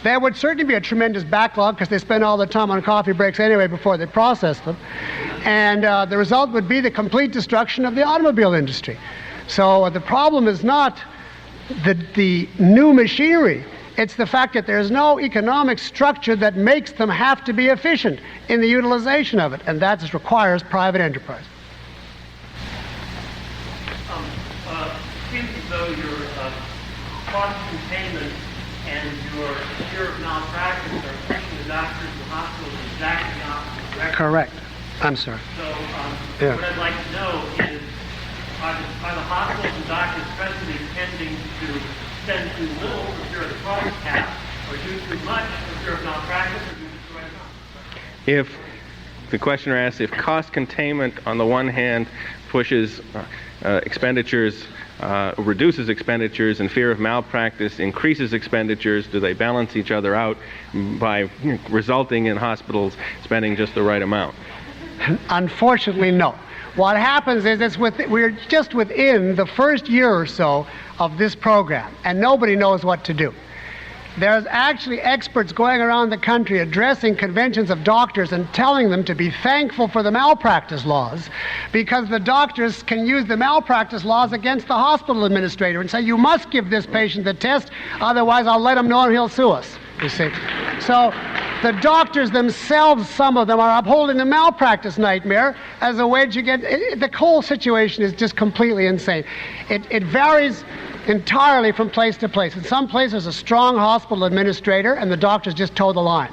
B: There would certainly be a tremendous backlog because they spend all the time on coffee breaks anyway before they process them. And the result would be the complete destruction of the automobile industry. So the problem is not the new machinery. It's the fact that there's no economic structure that makes them have to be efficient in the utilization of it, and that requires private enterprise.
F: Seems as though your cost containment and your fear of malpractice are pushing the doctors and hospitals in exactly the opposite direction.
B: Correct. I'm sorry.
F: So what I'd like to know is, are the hospitals and doctors presently tending to spend too little for fear of the cost cap, or do too much for fear of malpractice, or do just the right amount?
A: If the questioner asks if cost containment on the one hand pushes expenditures, reduces expenditures, and fear of malpractice increases expenditures, do they balance each other out by resulting in hospitals spending just the right amount?
B: Unfortunately, no. What happens is we're just within the first year or so of this program, and nobody knows what to do. There's actually experts going around the country addressing conventions of doctors and telling them to be thankful for the malpractice laws, because the doctors can use the malpractice laws against the hospital administrator and say, you must give this patient the test, otherwise I'll let him know and he'll sue us, you see. So the doctors themselves, some of them, are upholding the malpractice nightmare as a way to get, the whole situation is just completely insane. It varies entirely from place to place. In some places, there's a strong hospital administrator and the doctors just toe the line.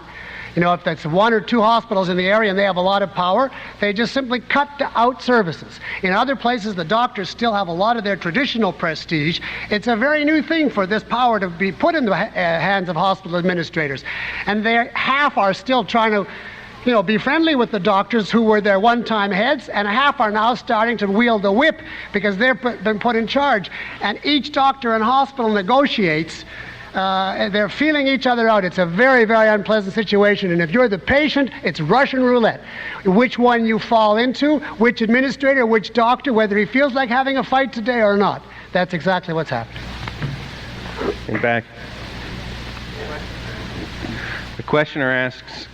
B: You know, if that's one or two hospitals in the area and they have a lot of power, they just simply cut out services. In other places, the doctors still have a lot of their traditional prestige. It's a very new thing for this power to be put in the hands of hospital administrators. And half are still trying to, be friendly with the doctors who were their one-time heads, and half are now starting to wield the whip because they've been put in charge. And each doctor and hospital negotiates They're feeling each other out. It's a very, very unpleasant situation. And if you're the patient, it's Russian roulette. Which one you fall into, which administrator, which doctor, whether he feels like having a fight today or not. That's exactly what's happening.
A: In back. The questioner asks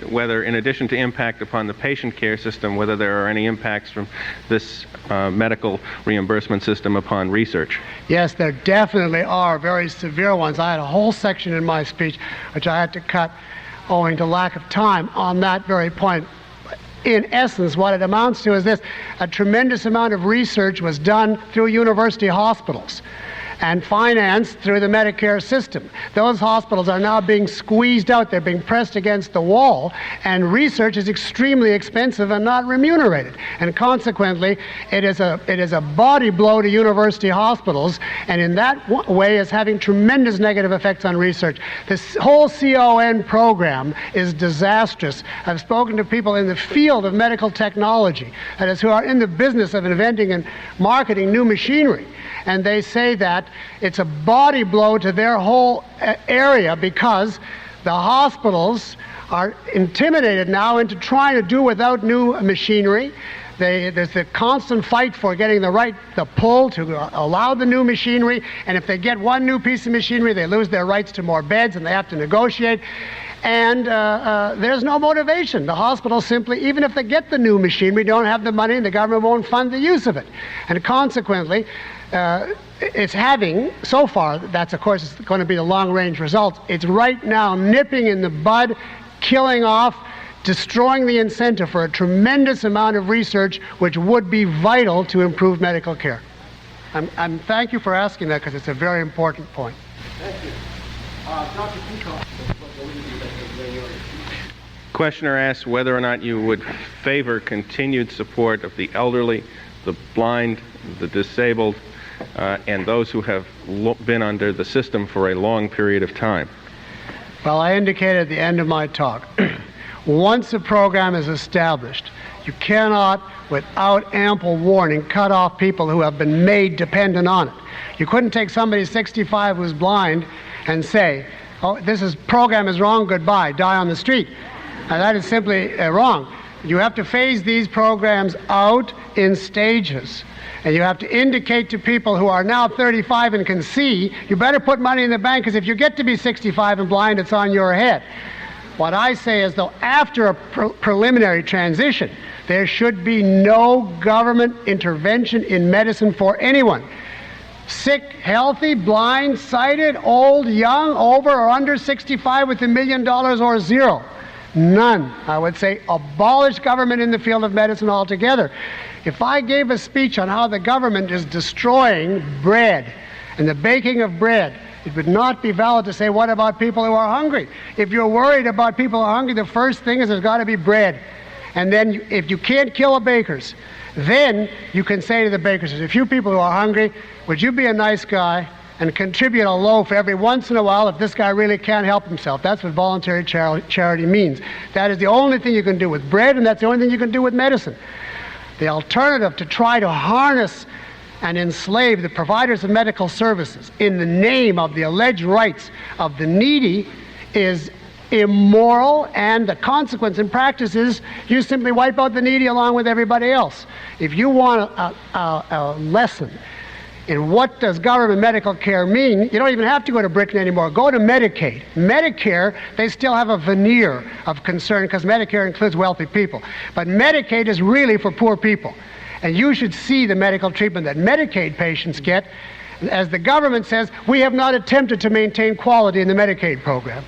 A: whether, in addition to impact upon the patient care system, whether there are any impacts from this medical reimbursement system upon research.
B: Yes, there definitely are very severe ones. I had a whole section in my speech which I had to cut owing to lack of time on that very point. In essence, what it amounts to is this: a tremendous amount of research was done through university hospitals and financed through the Medicare system. Those hospitals are now being squeezed out. They're being pressed against the wall, and research is extremely expensive and not remunerated. And consequently, it is a body blow to university hospitals, and in that way is having tremendous negative effects on research. This whole CON program is disastrous. I've spoken to people in the field of medical technology, that is, who are in the business of inventing and marketing new machinery. And they say that it's a body blow to their whole area because the hospitals are intimidated now into trying to do without new machinery. There's a constant fight for getting the pull to allow the new machinery, and if they get one new piece of machinery, they lose their rights to more beds and they have to negotiate. And there's no motivation. The hospitals simply, even if they get the new machinery, don't have the money, and the government won't fund the use of it. And consequently, it's having, so far, that's of course going to be the long-range results. It's right now nipping in the bud, killing off, destroying the incentive for a tremendous amount of research which would be vital to improve medical care. Thank you for asking that, because it's a very important point.
D: Thank you. Dr. Peikoff.
A: Questioner asks whether or not you would favor continued support of the elderly, the blind, the disabled, and those who have been under the system for a long period of time.
B: Well, I indicated at the end of my talk, once a program is established, you cannot, without ample warning, cut off people who have been made dependent on it. You couldn't take somebody 65 who's blind and say, oh, this program is wrong, goodbye, die on the street. Now, that is simply wrong. You have to phase these programs out in stages. And you have to indicate to people who are now 35 and can see, you better put money in the bank, because if you get to be 65 and blind, it's on your head. What I say is, though, after a preliminary transition, there should be no government intervention in medicine for anyone. Sick, healthy, blind, sighted, old, young, over or under 65 with $1 million or zero. None. I would say abolish government in the field of medicine altogether. If I gave a speech on how the government is destroying bread and the baking of bread, it would not be valid to say, what about people who are hungry? If you're worried about people who are hungry, the first thing is there's got to be bread. And then if you can't kill the bakers, then you can say to the bakers, there's a few people who are hungry, would you be a nice guy and contribute a loaf every once in a while if this guy really can't help himself? That's what voluntary charity means. That is the only thing you can do with bread, and that's the only thing you can do with medicine. The alternative to try to harness and enslave the providers of medical services in the name of the alleged rights of the needy is immoral, and the consequence in practice is you simply wipe out the needy along with everybody else. If you want a lesson in what does government medical care mean, you don't even have to go to Britain anymore. Go to Medicaid. Medicare, they still have a veneer of concern because Medicare includes wealthy people. But Medicaid is really for poor people. And you should see the medical treatment that Medicaid patients get. As the government says, we have not attempted to maintain quality in the Medicaid program.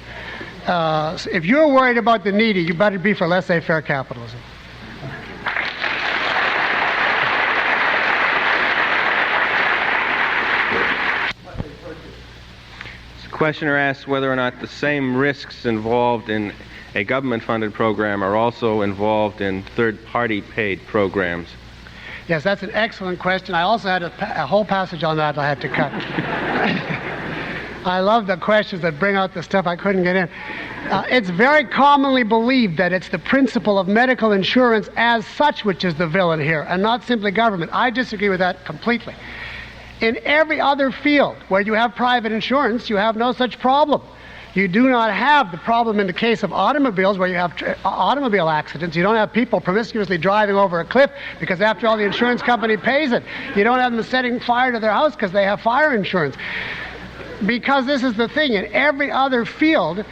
B: So if you're worried about the needy, you better be for laissez-faire capitalism.
A: Questioner asks whether or not the same risks involved in a government-funded program are also involved in third-party paid programs.
B: Yes, that's an excellent question. I also had a whole passage on that I had to cut. I love the questions that bring out the stuff I couldn't get in. It's very commonly believed that it's the principle of medical insurance as such which is the villain here, and not simply government. I disagree with that completely. In every other field where you have private insurance, you have no such problem. You do not have the problem in the case of automobiles where you have automobile accidents. You don't have people promiscuously driving over a cliff because after all the insurance company pays it. You don't have them setting fire to their house because they have fire insurance. Because this is the thing, in every other field,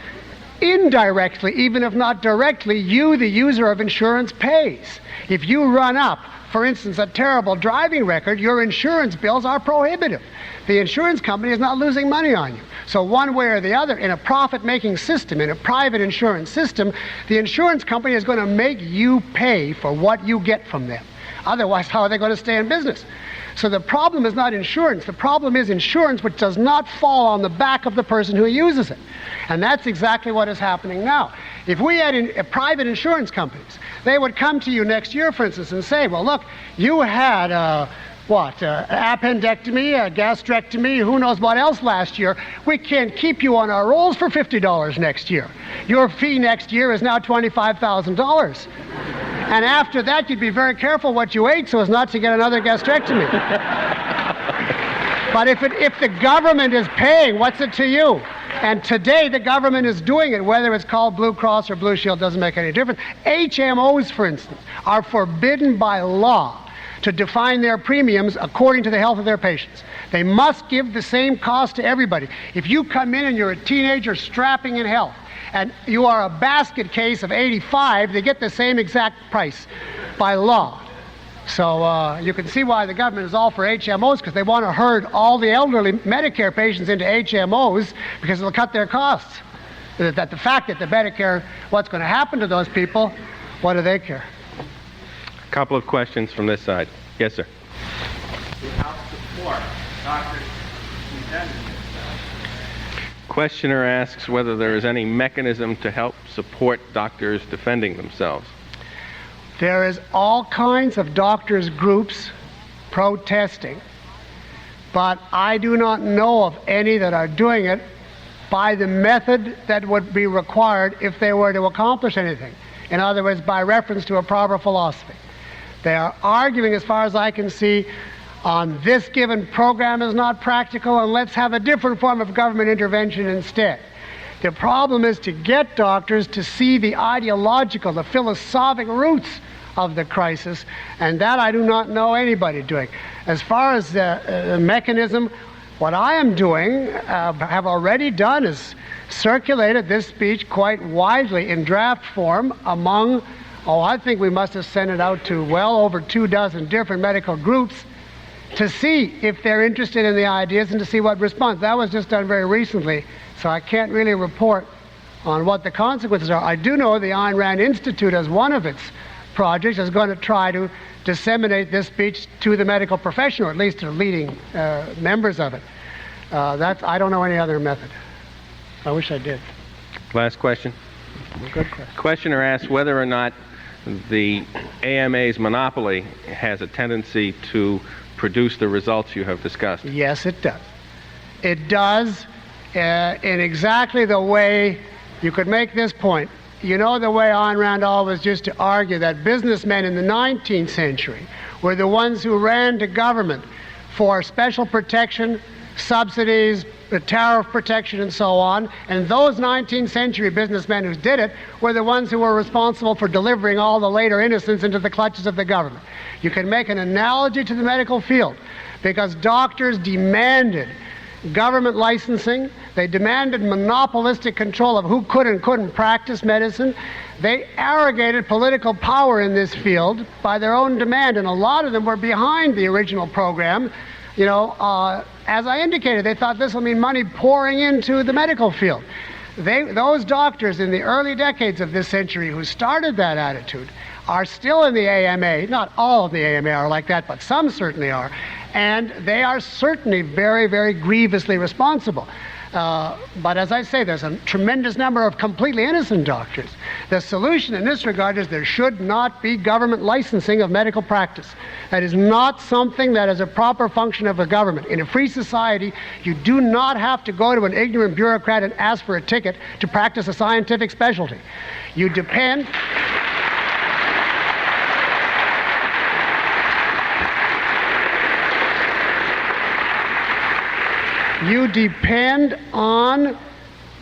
B: indirectly, even if not directly, you, the user of insurance, pays. If you run up, for instance, a terrible driving record, your insurance bills are prohibitive. The insurance company is not losing money on you. So one way or the other, in a profit-making system, in a private insurance system, the insurance company is going to make you pay for what you get from them. Otherwise, how are they going to stay in business? So the problem is not insurance. The problem is insurance which does not fall on the back of the person who uses it. And that's exactly what is happening now. If we had private insurance companies, they would come to you next year, for instance, and say, well, look, you had appendectomy, a gastrectomy, who knows what else last year. We can't keep you on our rolls for $50 next year. Your fee next year is now $25,000. And after that, you'd be very careful what you ate so as not to get another gastrectomy. But if the government is paying, what's it to you? And today, the government is doing it, whether it's called Blue Cross or Blue Shield, doesn't make any difference. HMOs, for instance, are forbidden by law to define their premiums according to the health of their patients. They must give the same cost to everybody. If you come in and you're a teenager strapping in health, and you are a basket case of 85, they get the same exact price by law. So you can see why the government is all for HMOs, because they want to herd all the elderly Medicare patients into HMOs because it'll cut their costs. That the fact that the Medicare, what's going to happen to those people, what do they care?
A: A couple of questions from this side. Yes, sir.
D: Without support, doctors defending themselves.
A: Questioner asks whether there is any mechanism to help support doctors defending themselves.
B: There is all kinds of doctors' groups protesting, but I do not know of any that are doing it by the method that would be required if they were to accomplish anything. In other words, by reference to a proper philosophy. They are arguing, as far as I can see, on this given program is not practical and let's have a different form of government intervention instead. The problem is to get doctors to see the ideological, the philosophic roots of the crisis, and that I do not know anybody doing. As far as the mechanism, what I am doing, have already done, is circulated this speech quite widely in draft form among, I think we must have sent it out to well over 24 different medical groups to see if they're interested in the ideas and to see what response. That was just done very recently, so I can't really report on what the consequences are. I do know the Ayn Rand Institute, as one of its projects, is going to try to disseminate this speech to the medical profession, or at least to leading members of it. I don't know any other method. I wish I did.
A: Last question.
B: Good question.
A: Questioner asks whether or not the AMA's monopoly has a tendency to produce the results you have discussed.
B: Yes, it does. It does in exactly the way you could make this point. You know the way Ayn Rand always used to argue that businessmen in the 19th century were the ones who ran to government for special protection, subsidies, tariff protection, and so on. And those 19th century businessmen who did it were the ones who were responsible for delivering all the later innocents into the clutches of the government. You can make an analogy to the medical field, because doctors demanded government licensing. They demanded monopolistic control of who could and couldn't practice medicine. They arrogated political power in this field by their own demand, and a lot of them were behind the original program. As I indicated, they thought this will mean money pouring into the medical field. Those doctors in the early decades of this century who started that attitude are still in the AMA. Not all of the AMA are like that, but some certainly are. And they are certainly very, very grievously responsible. But as I say, there's a tremendous number of completely innocent doctors. The solution in this regard is there should not be government licensing of medical practice. That is not something that is a proper function of a government. In a free society, you do not have to go to an ignorant bureaucrat and ask for a ticket to practice a scientific specialty. You depend... You depend on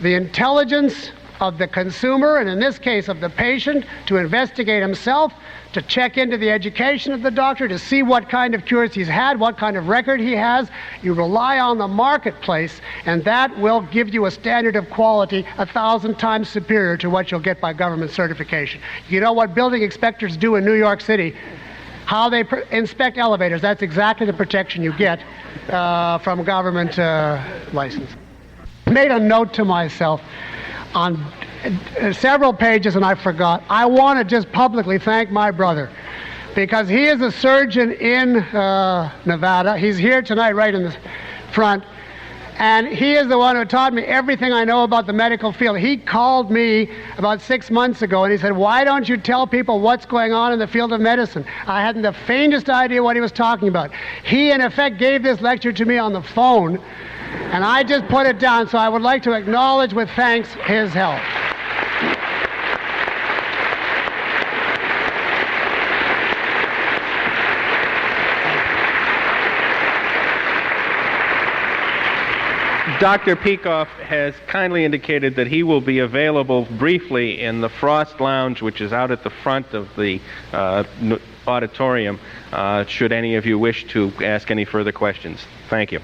B: the intelligence of the consumer, and in this case of the patient, to investigate himself, to check into the education of the doctor, to see what kind of cures he's had, what kind of record he has. You rely on the marketplace, and that will give you a standard of quality 1,000 times superior to what you'll get by government certification. You know what building inspectors do in New York City? How they inspect elevators. That's exactly the protection you get from government license. I made a note to myself on several pages, and I forgot. I want to just publicly thank my brother, because he is a surgeon in Nevada. He's here tonight right in the front, and he is the one who taught me everything I know about the medical field. He called me about 6 months ago, and he said, "Why don't you tell people what's going on in the field of medicine?" I hadn't the faintest idea what he was talking about. He, in effect, gave this lecture to me on the phone, and I just put it down, so I would like to acknowledge with thanks his help.
A: Dr. Peikoff has kindly indicated that he will be available briefly in the Frost Lounge, which is out at the front of the auditorium, should any of you wish to ask any further questions. Thank you.